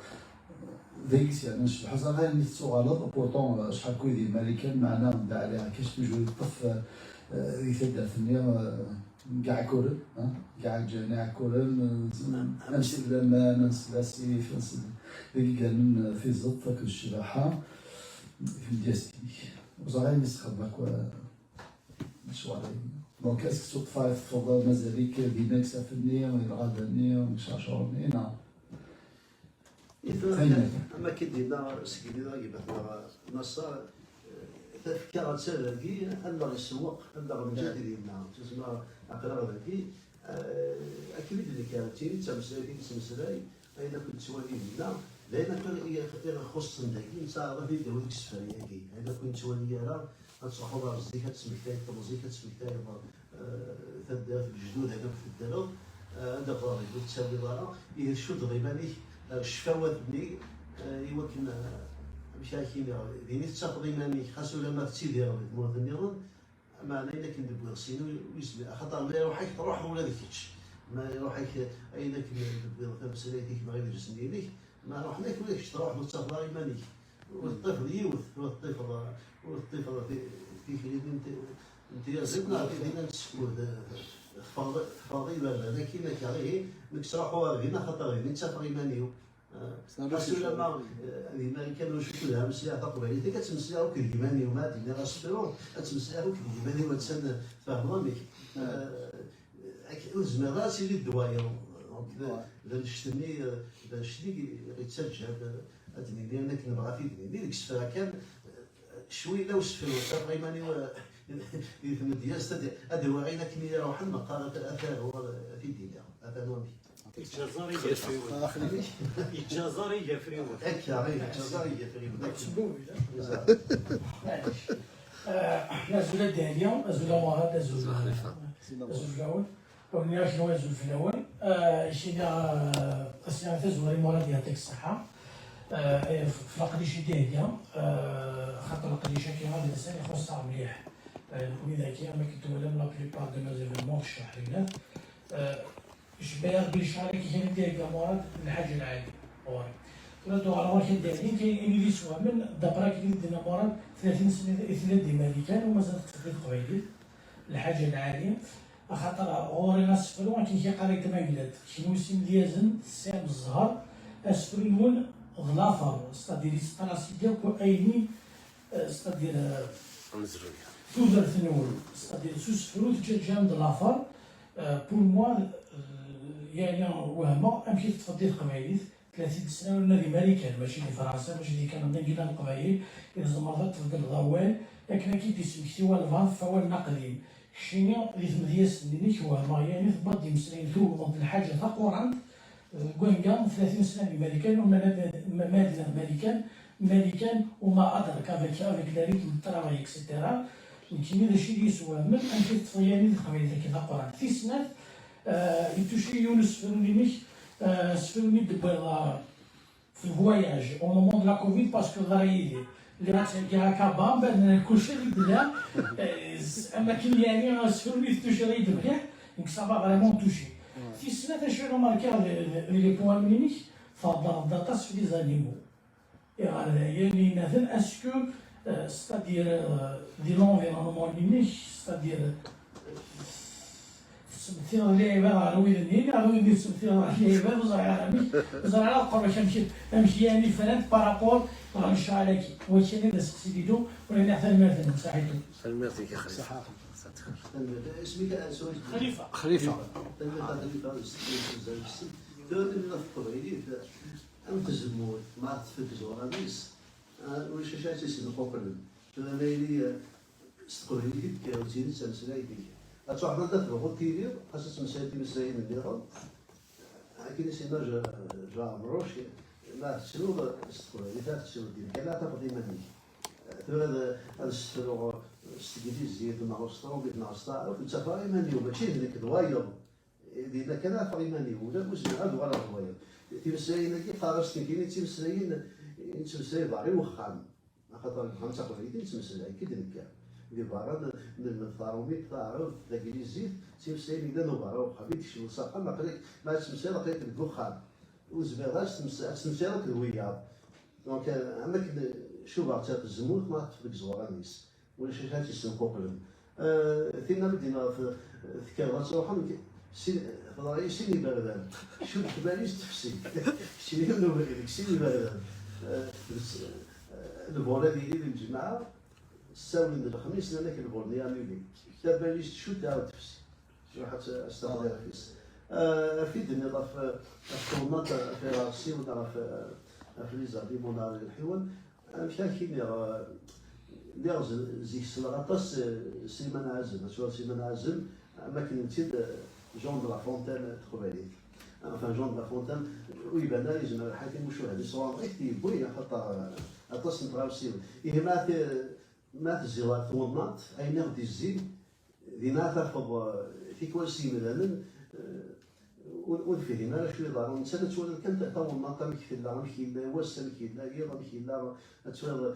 ذيك يعني الشباحة صار غير نفسو غلط بورتون شحال كوي ديال الملكة معنا نبدا عليها كاش توجور الطف يثبت ثانية كاع كورل كاع جميع كورل نمشي لما نسلاسي فنسل ذيك كان في زط فك الشباحة في دياستي وزعما نستخدم هكا مشوار دونك اسك تطفى تفضل مازاليك ديما كسافني ويغادرني ومشاشورني نعم أما كدينا سكينا يبقى نصار تفكير تسالكي أن السوق أن المجال ديالنا تسمى أقرا ذكي أكيد اللي كانت تمسلاي تمسلاي أين كنت سوالي لنا لأن كان يخص ذاكي نصار في ديك السفرية أين كنت سوالي راه غتصحوا راسك كتسمكتاي تمزي كتسمكتاي تبدا في الجدود هذوك في الدلو هذا فاضي تساوي ضرا يشد غيباني الشفاوات بني يمكن مشاكل ديني تساقط إيماني خاصو لما تسيدي راه تموت النيرون معناه إلا كندبو غسينو ويسمع خاطر ما يروحك تروح ولا ديكش ما يروحك أينك مسألتك ما غير جسم ديالك ما روحناك ولاش تروح وتصافى إيمانك والطفل يوث والطفل في خليل انت زدنا فينا نسكو فاضي ولا لكن كاغي نكسرحوا غينا خاطر غير نتسافى إيمانيو خاصو لما الإيمان كانوا يشوفوا لها مسيح تقبل إذا كتمسيحو كالإيماني وما دينا غاسبرو كتمسيحو كالإيماني وتسن فهمك وزمان راسي لي الدوايا إذا نشتني إذا نشتني غيتسجل هاد الدنيا أنا كنبغى في الدنيا ديك السفرة كان شوي لو سفر وصافي إيماني يثمد ديال هذا هو غينا كني روح المقالة الأثار هو في الدنيا هذا نومي الجزائرية فريود الجزائرية فريود هكا الجزائرية فريود نازل الدهلية نازل مهاد نازل الأول ونيا شنو نازل في الأول شينا أسيان تزوري مراد يعطيك الصحة في لقديش الدهلية خاطر لقديش كي غادي الإنسان يخصها مليح ولذلك أما كنتو ولا لا بليبار دو نازيفينمون تشرح لنا شباب بالشهر كي كاين مراد الحاج العالي ورا ردوا على واحد دايرين كاين اللي يسوى من دبرا كي دينا مراد 30 سنه اثنين ديماليكان ومازال تقليد قبيلي الحاج العالي خاطر غوري ناسفلو كي كيقرا كما قلت شنو سيم ديازن سام الزهر اسفلون غلافر ستادير ستراسي ديالكو ايني ستادير تودر ثنول ستادير سوس فلوت جام دلافر بور موا يعني وهما امشي تفضي القبايل 30 سنه ولا دي ماريكان ماشي دي فرنسا ماشي دي كندا كينا القبايل إذا مرات تفضل الغوال لكن كي تسمكتي والفان فهو النقدين الشينيا اللي تمدياس نيك وهما يعني تبط دي مسلين ذو من الحاجه تقورا كوينغا 30 سنه دي ماريكان وما مدينه ماريكان وما ادرك افيك لا ريتم الترافاي اكسيتيرا وكيما هذا الشيء اللي يسوى من امشي تفضياني القبايل كي تقورا في سنه يتوشي يونس فلونينيك سفلوني دبا في الفواياج او مومون دو لا كوفيد باسكو ضريدي اللي هكا بان كلشي اللي بدا اما كي يعني سفلوني توشي ريد مليح دونك سافا فريمون توشي في السنه تشوي روماركا لي بوان منيك فضل داتاس في لي زانيمو يعني مثلا اسكو ستادير دي لونفيرونمون منيك ستادير سمثير اللعيبه راه ويدني راه ويدني سمثير اللعيبه وزرع قرب امشي يعني فرانت بارابور راه مش عليك واش انا سقسيتو ولا نحتاج مثلا نساعدو الميرتي كي خليفه اسمك خليفة خليفه دابا نفكر عليه أنت زمور ما تفكز ولا نيس وش شاشة يصير قبل أنا لي استقبل لي كأوتيني سلسلة يديك أتوقع أن تدخل هو كيدير خاصة مسائل مسائل نديرها لكن سينا جا مروش لا تسلو استقبل لي لا تسلو ديالك لا تقضي مني هذا السترو استجدي زيد مع السترو بيت مع الستار وتسافر مني وماشي هذيك الواير إذا كان فريماني ولا مسلم هذا ولا الواير تمساين كي خارج كاين تمساين ضاري وخام خاطر خمسة قبيلين تمساين كي دنكا اللي برا من الفاروميت تعرف ذاك اللي زيد تمساين إذا نبرا وخبيت شي وصافا ما قريت ما تمساين لقيت الدخان وزبيغاش تمساين لك الويار دونك عندك شو بعثات الزمود ما تفرق زوار الناس ولا شي حاجه يسلكوا قلم فينا بدينا في كذا صراحه فضائي سيني بردان شو الحباليش تفسي شيني نوبل سيني بردان البوله ديالي للجماعه ساوي الخميس لانك البول يعني لي تباليش شو داو تفسي شو حتى استغفر فيس في الدنيا في الطوماط في راسي ولا في في لي زادي مونار الحيوان مشاكل اللي زيك سلاطاس سيمان عازم شو سيمان عازم ما كنتي جون دو لا فونتان تقبالي enfin جون دو لا فونتان ويبان لي يجمع الحاكم مشاهد صوان اكتب بوي خاطر اطاس نتراوسيو إيه ما تزيوات ثمنات أين غادي الزين دينا تاخذ في كل سيمانة ونفهم أنا شوي ضارون نسأل تقول كم تعطوا الناقة مكفي لا مكفي لا وسا مكفي لا يلا مكفي لا تقول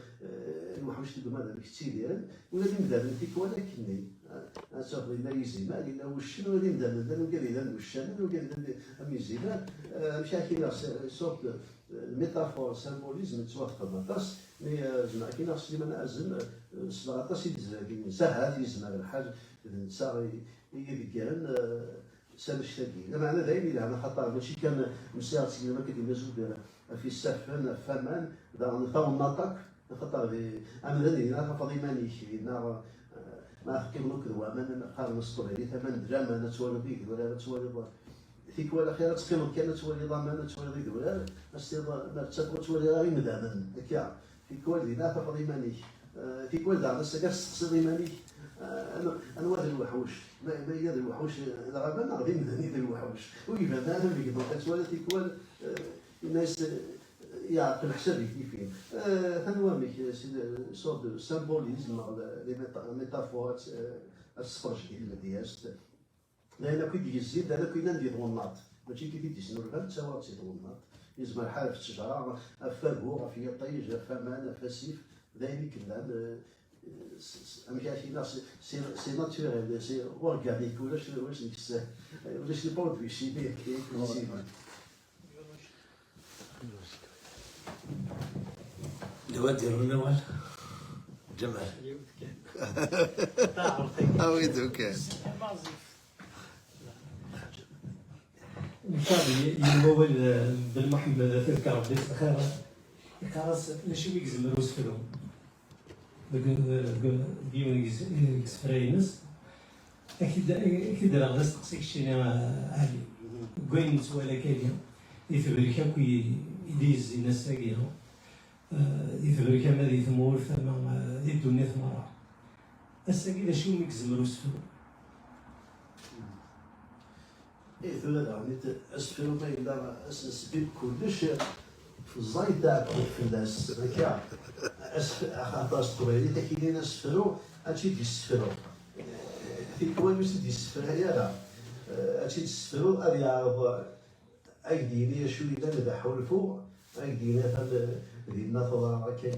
الوحوش تقول ماذا بكتير ولا دي مدام فيك ولا كني أشوف لا يزي ما لا وش ولا دي مدام لا وقال لا وش لا وقال لا ميزي لا مش هكذا صوت الميتافور سيمبوليزم توافق مطاس مي زعما كاين خصني ما نعزم صلاطاس يتزاكين ساعات يزمر الحاج نسا يذكرن سال الشديد معنى ذلك على خطر ماشي كان مساعد سينما كيدير زوج في السفن فمان دار نطاو النطق خطر انا ذلك انا فاضيماني شينا ما فكرنا كذا ما قال نسطوري ثمن دراما انا تولي بيه ولا تولي فيك ولا خير تقيم كان تولي ضمان تولي دولا استيض ما تسقط تولي غير مدامن هكا فيك ولدي لا فاضيماني فيك ولد على السقف تصديماني انا واحد الوحوش ما هي الوحوش اذا غابنا غادي ندير الوحوش ويبان انا اللي قلت تولي فيك ولد الناس يعقل حسابي كيفين ثانوامك صوت سيمبوليزم لي ميتافورات الصفرج ديال لأن كي يزيد أنا كي ندير ضمنات ماشي كي تيسنو الباب تساوى تزيد ضمنات يزمر الحال في الشجرة فابور في طيج فمان فاسيف ذلك كلام ماشي ناس سي ناتوريل سي اورغانيك ولا شنو واش نكسه ولا شي برودوي شيميك دوا ديروا نوال جمال أويدو كان مثال يمول بن محمد تذكر ربي خير يقراص ماشي يكزم روس فلو ديون يكسفرينس اكيد راه غاس تقسيك شي عالي كوين ولا كاين يفبريكا كي يديز الناس ساقيها يفبريكا ما دي ثمور فما الدنيا ثمرة الساقي لا شو يكزم روس فلو إيه ثلاثة يعني أسفلوا ما إلا أسبب كلش في الزايد تاعكم في الناس هكا خاطر الطويلي تاكيدين أسفلوا هادشي تيسفلوا في كوان واش تيسفلها يا هادشي تيسفلوا هادي يعرف أيدينا شوية نذبحوا الفوق أيدينا دينا ثورة هكا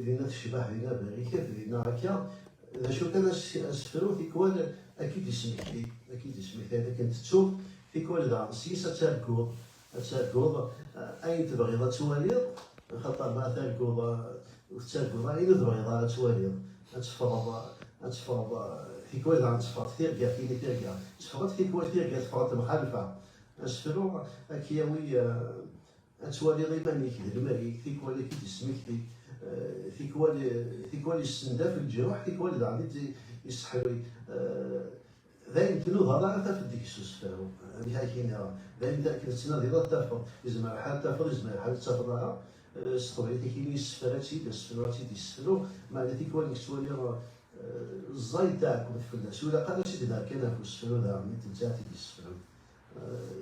دينا الشبح دينا بريكات دينا هكا إذا شو كان أسفلوا في كوان أكيد يسمح هذا كنت تشوف في كل دار سيسا تركض أي تبغي تواليض خاطر ما تركض وتركض أي تبغي تواليض تفرض في كل دار تفرض ترقى فيني ترقى تفرض في كل ترقى تفرض مخالفة أسفلو أكياوي تواليض يبان يكذب المالي في كل كي تسمح في كل يستندى في الجروح في كل دار يسحوي ذاين تنو هذا تفد ديك السوسفاو هاي كاين ذاين ذاك السنه ديال تفض يزمع حال تفض يزمع حال تفضها ستوري كاين يسفراتي السفراتي دي السفرو مع ذيك وين كتولي الزايد تاعكم في الناس ولا قال شي دار كاين في السفرو دار ملي تنتاتي دي السفرو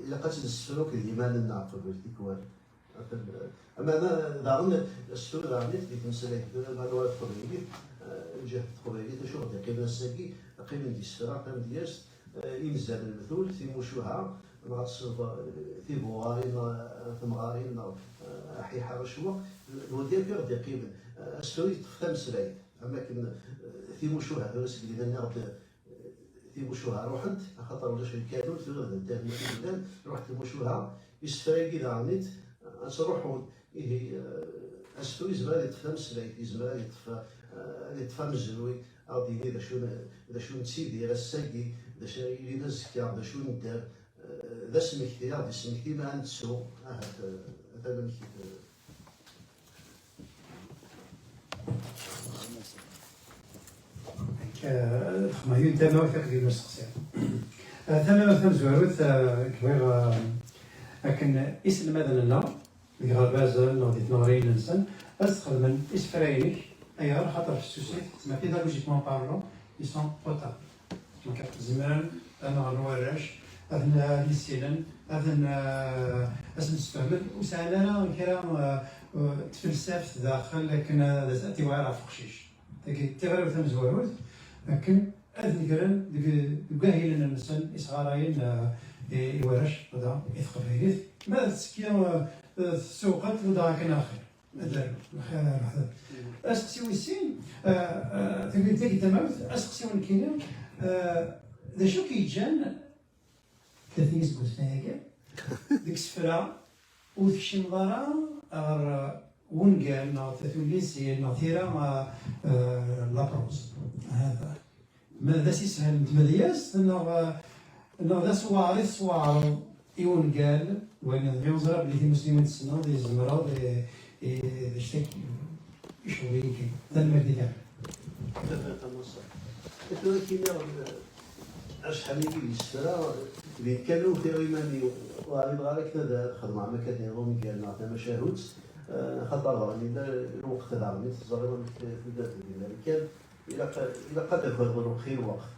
الا قاتل السفرو كيما نعرفوا ديك وين اما انا دارنا السفرو دار ديك المساله مع الوالد الطبيعي الجهه الطبيعيه تشوف كاين الساكي قيمة السفرة قيمة دياس ينزل المثول تيموشوها مع تصرف في بوغارين ثمغارين حيحة رشوة الودير كيغدي قيمة السفري تفهم سلايد أما كن تيموشوها ذولا سكدينا نغد تيموشوها روحت خاطر ولا شي كادو تغد الدهن مثلا روح تيموشوها يسفري كي دعنيت تروحون إيه السفري زمان يتفهم سلايد زمان يتفهم الجلوي أودي إذا شو نسيدي الساقي إذا شو يلي نزكى إذا شو ندير ذا سمكتي غادي سمكتي ما نتسو هذا مكي ما ينتمى وثقدي نسقسي ثمن زواروت كبير لكن اسم ماذا لنا ديك غربازل أو ديك نغرين نسن أستخدم إسفراينك أيار خاطر في السوسيت تسمى بيداغوجيكمون بارلون يسون بوتابل دونك زمان أنا غنورش أثناء ليسيلن أثناء نستعمل وسهلا كرا تفلسف داخل لكن هذا تأتي وعرا فقشيش لكن تغرب ثم زوروت لكن أذن كرن دقاهي لنا نسن إصغارين يورش هذا يثقف هيث ما تسكيا السوقات ودا كان آخر أدلر خير هذا أسقسي ويسين تقول تيجي تموت أسقسي ونكينا ذا شو كيجان ثلاثين سبوت هناك ديك السفرة وذكشي نظارة غير ونقال نا تثوليسي نا ثيرا لابروز هذا ماذا سيسهل متمدياس نا ذا سوار يونقال وين يوزر بلي مسلمين تسنى دي زمرا دي شتك شويكي ذا المردية شحال يجي السفرة اللي كانوا في غيماني وغادي غالك هذا خدمة ما كثيرهم قالنا حتى مشاهد خطر غادي الوقت هذا غادي تزرب في البلاد ديالنا كان إلا قد يكون خير وقت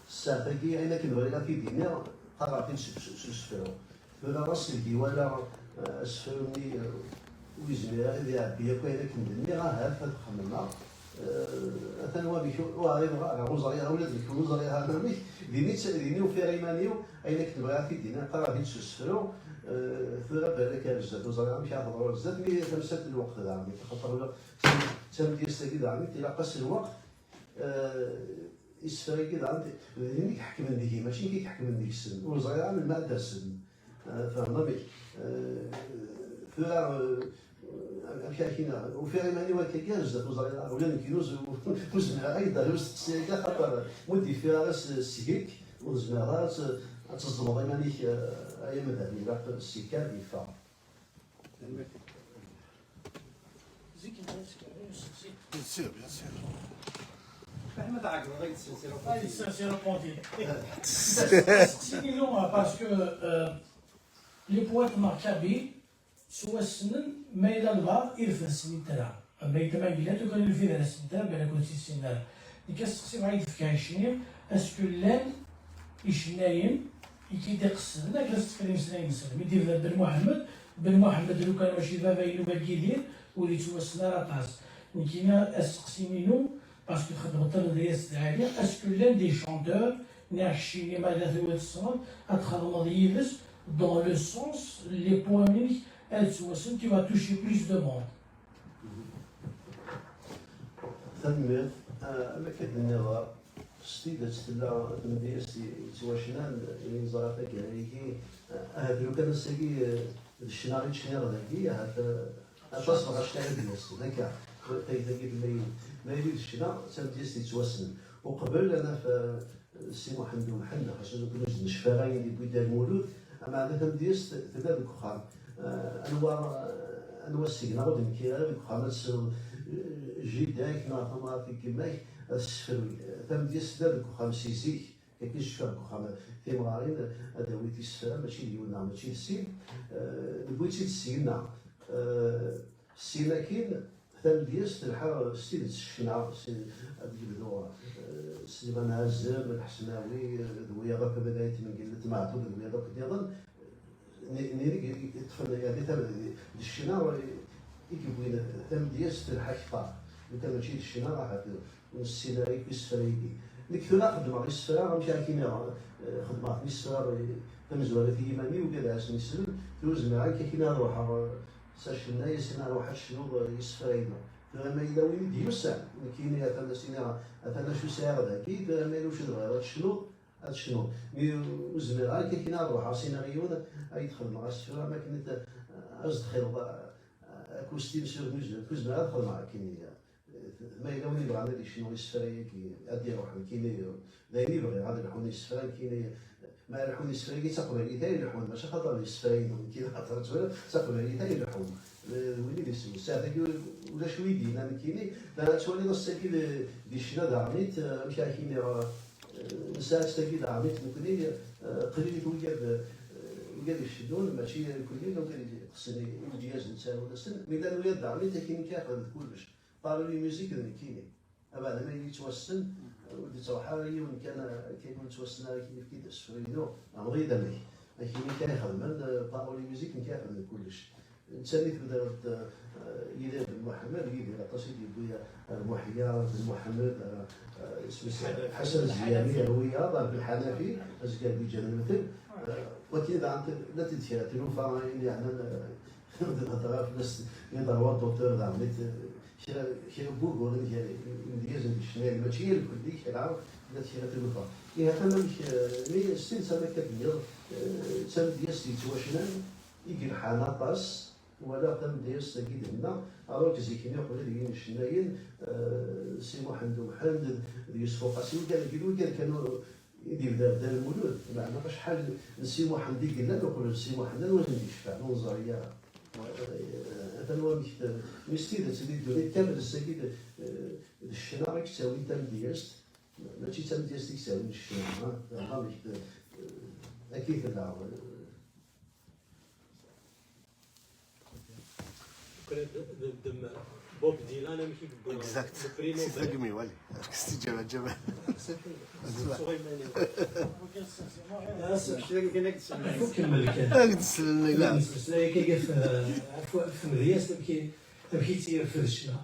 الساعة كي أنا كنبغي في دينا قرأت السفرة فلا راس الديوانة السفروني ويزمير إذا عبيا كاينة كندني راه هاد خممنا أثنى وغادي وزريها ولاد الكل وزريها أمامي ديني وفي غيمانيو أين كتبغي في دينا قرا السفرة ثلاث بالك الزاد وزريها مش عارف الزاد مي تمسك الوقت هذا عمي خاطر تم ديال ساكي عمي تلاقاش الوقت السفرة كذا عندي اللي كيحكم عندي ماشي كيحكم عندي السن وزريها من المادة السن فهمنا بك كاينه وفي غيماني وكاين زاد وزريها ولا نكينوز وزمها ايضا يوسف السيكا خاطر ودي فيها راس السيك وزمها راس تصدم غيماني ايام ذهبي لا السيكا يفا les poètes marchabis سوا السنن ما إلى البعض يرفع السنين تاعها بيت ما قلت وكان يرفع على السن تاعها بلا كنت السنة اللي كتسقسي بعيد في كاشين اسكو لان يشناين يكيد يقصدنا كلاس تكلم سنين مسلم يدير بن محمد لو كان ماشي بابا يلو باكيدير ولي توسنا راه طاس ولكن اسقسي منو باسكو خدمت الرياس العالية اسكو لان دي شونتور ناحشيني ماذا ثوات الصنم اتخدم يلبس dans le sens les poèmes elles sont qui va toucher plus de monde. تنمير ما كدنيا ستيدة تلا مديستي تواشنان اللي زرافة كاريكي هاد لو كان الساقي الشناري تشنير ذاكي هاد تصبغ اشتاق ديالس هكا تايتاكي بالليل ليلي الشنا تمديستي تواسن وقبل انا في السي محمد ومحمد خاصة كنا نشفاغاين اللي بويدا المولود اما هذا تمديست تدار الكخان انواع السيجنا غادي نكيرا الكخان جيداك نعطينا في كماك السفروي تمديست تدار الكخان سيسيك كاين شفا الكخان في مغارين ادويتي السفرة ماشي ديالنا ماشي السين بغيتي السينا السينا كاين تمديست الحا ستيد الشنا ديالو سليمان عزام الحسناوي ذويا غاك بداية من قلة معتود ذويا غاك ديالن نيري يدخل هذه تم الشنا يجيبوين تم ديست الحقيقة لو كان ماشي الشنا راه السيناريو السفريدي نكثر خدمة السفرة ماشي كيما خدمة السفرة تم زوالة يماني وكذا اسمي السلم دوز معاك كينا نروح ساشنا يسنا نروح شنو السفريدي فما إذا وين ديوسع كاين مثلا سينا مثلا شو ساعة أكيد ما يلوش الغير شنو وزمير هاي كي نروح سيناريو يدخل مع السفرة ما كنت أصدخل أكوستيم سير مزمير كوزمير أدخل مع كينيا ما إذا وين يبغى عندي شنو السفرة كي أدي روح كينيا دايما يبغى هذا الحون السفرة كينيا ما الحون السفرة كي تقبل إيداي الحون ماشي خاطر السفرة كي خاطر تقبل إيداي الحون وين يسوي الساعة ولا شوي دينا كيني لا تولي نص كي دي شنا دعميت مش كيني ساعة تاكي دعميت ممكن قليل توجد قال يشدون ماشي كلين لو كان خصني امتياز نسال ولا سن ميدان ويا دارني تا كاين كياخذ كلش بارلي ميوزيك كاينين بعد ما يتوسن ولدي تروح هي وين كيكون توسن كيف كيدس فريدو بغي دمي لكن كيخدم بارلي ميوزيك كيخدم كلش ثاني تبدا يدير محمد يدير قصيده بويا المحيا بن محمد اسمه حسن الزياني هويه ضرب الحنفي ازكى بيجان المثل وكيد لا تتياتر فاين يعني نهضر في الناس يضربوا الدكتور دعمت شي بوغ ولا ديال الشمال ماشي هي الكل كيلعب لا تياتر فا هي حنا مي ستين سنه كبير تم ديال تواشنان يجي حنا باس ولا تم ديال تاكيد هنا الوغ كزيكيني يقول لي الشنايين سي محمد يوسف قاسي قال كانوا يدير دار المولود معناها شحال سي محمد قلنا نقول سي محمد واش يشفع نظريه هذا هو مستيد سيدي دوري كامل السيد الشنا راك تساوي تم دياست ماشي تم دياست تساوي الشنا ها اكيد لا دم بوب ديلان ماشي كبر اكزاكت سي تقمي والي كنت جاب جاب كمل قلت سلني لا بالنسبه لي كيف في مدياس تمشي تسير في الشنا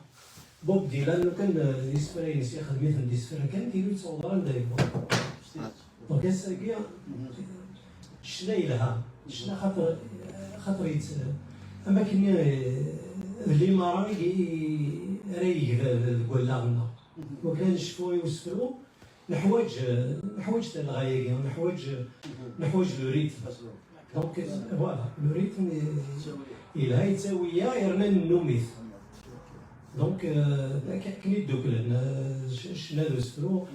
بوب ديلان لو كان يسفر ينسي خدمت عندي سفر كان كيدير صوران دايما دونك الساقيه شنا لها شنا خاطر اما كني اللي ما رايق ولا غنا وكان شفو يوسفرو نحوج الغايه نحوج لو ريتم دونك فوالا لو ريتم الى يتساويه يرنا النوميث دونك كني دوكلن شنا يوسفرو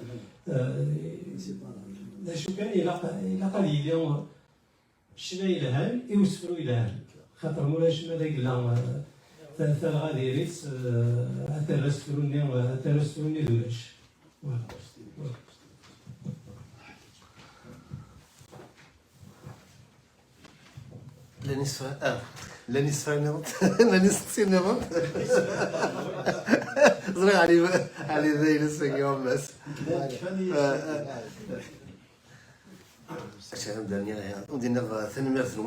شو كان الى قليل شنا يلهان يوسفرو يلهان خاطر مولاش ماذا قلنا ثلاثة غادي ريس ترسلوني دولاش لا نصف نمط لا نصف نمط زرع علي ذي نسفك يوم بس عشان نبدا ندير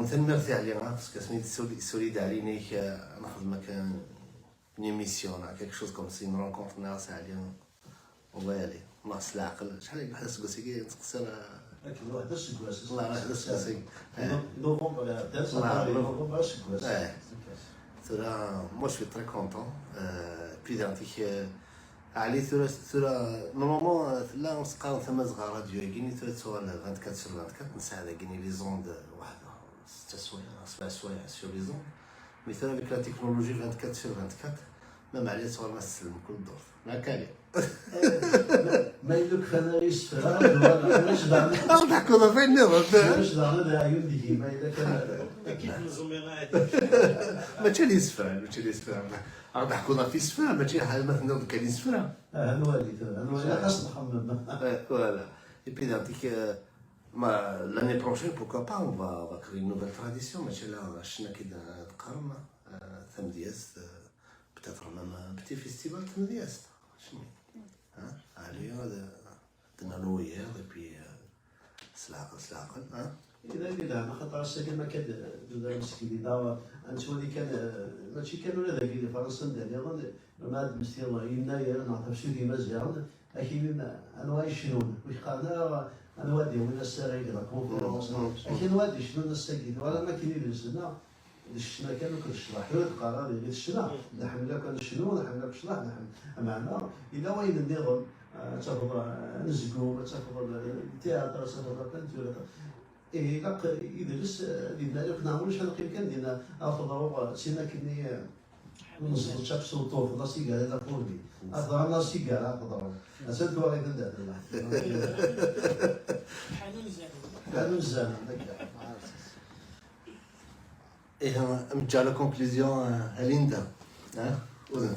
ثنمرث عليها باسكو سميت سوليد علينيك ناخذ مكان une émission quelque chose comme ça une rencontre ناس عليهم والله يالي ناقص العقل شحال واحد السكوسيكي تقصر لكن واحد السكواس الله واحد السكوسيكي نوفمبر نوفمبر السكواس ثورا moi je suis très content puis دانتيك علي ثورا نورمالمون لا نسقاو ثما صغار راديو كاين ثورا 24 sur 24 نساعد كاين لي زوند واحد 6 سوايع 7 سوايع سور لي زوند مي ثورا avec la technologie 24 sur 24 مام علي تصور ما تسلم كل الدور مع كالي ما يدوك خنا يسفر واش دعنا نضحكوا فين نضرب واش دعنا دا عيون ديكي ما اذا كان كيف الزميله عادي ماشي لي سفر نضحكوا في سفر ماشي حال مثلا كاين سفر هذا هو اللي خاص نخمم voilà et puis l'année prochaine pourquoi pas on va créer une nouvelle tradition ماشي لا شنا كي تقارن ثم دياس peut-être même petit festival ثم دياس شنو علي هذا درنا نوير et puis سلاقل إذا ما خطر السكن ما كان دودا مسكين داوا أنتوا اللي كان ماشي كانوا لا ذاك اللي فرنسا داني أظن ما عاد مستير يناير نعرف شو ديما زيان لكن أنواع شنون واش قالنا أنواع ديال الناس راهي لا كونفيرونس لكن وادي شنو نستقيد ولا ما كاين لسنا الشنا كانوا كنشرح له القرار ديال الشنا نحمل كان شنو نحمل كشرح نحمل معنا إلا وين النظام تفضل نزكو تفضل التياتر تفضل كنت إيه لا يدرس دينا لك نعملوا شحال كان دينا أفضل سينا كني نص شاف صوتو في راسي قال هذا قولي أفضل راسي قال أفضل أسد ولا يقدر حنون زين إيه مجا لا كونكلوزيون ليندا ولا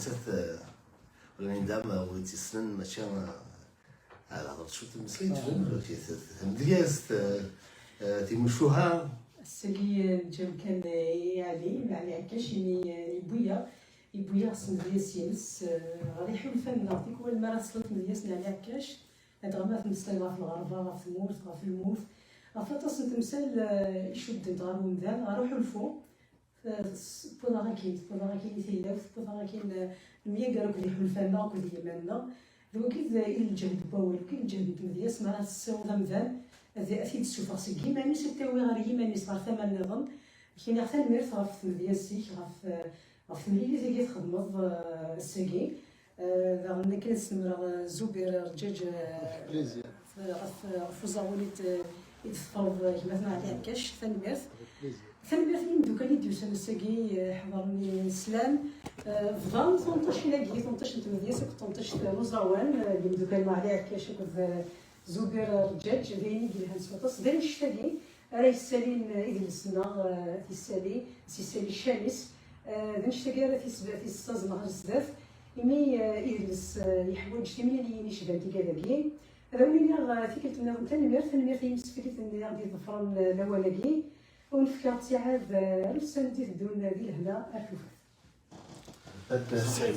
ليندا ما وليتي سنن ماشي على هضرت شو تمسكين تفهم دياس تيمشوها السلي جاب كان يعني مع عكاش يبويا خصنا دياس يلس غادي يحول الفن نعطيك هو المرة صلت من دياس على عكاش هاد غما في المستوى في الغربة في الموت في الموت فتصل تمثال يشد نتغارو مدان غاروحو الفو بوضاغاكين يثيلاف بوضاغاكين المية قالوا كلي يحول الفن وكلي يمانا دو كيف الجهد باول كيف الجهد مدياس مرة السوض مدان أثيد السوفر سكي مانيس التاوي غير يمانيس غير ثمن نظام كاين غير الميرث غاف مدياسيك غاف مليلي تاكي تخدمض الساكي داغ كان نستمر زوبير رجاج غاف وزاوليت يتفرض كما ثنا على عكاش ثنميرث من دوكا اللي دوسا الساكي حضرني السلام فضان 18 لاكي 18 تمدياس 18 وزاوان اللي دوكا ما على عكاش زوبير رجاج دايني كيلها نسوطس داير الشتاقي راه يسالين إدلسنا تيسالي الشامس نشتاقي راه في الساز نهار الزداف إمي إدلس يحوج تيمين اللي يشبه تيكاداكي هذا وين في كلتنا تنمير يمسفلي تنمير غادي ظفران الأولاكي ونفكر تيعاد رسالة دون ديال هنا أشوف فات زنزير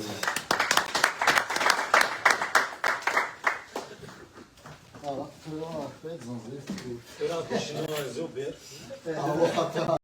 شنو زوبير هو خاطر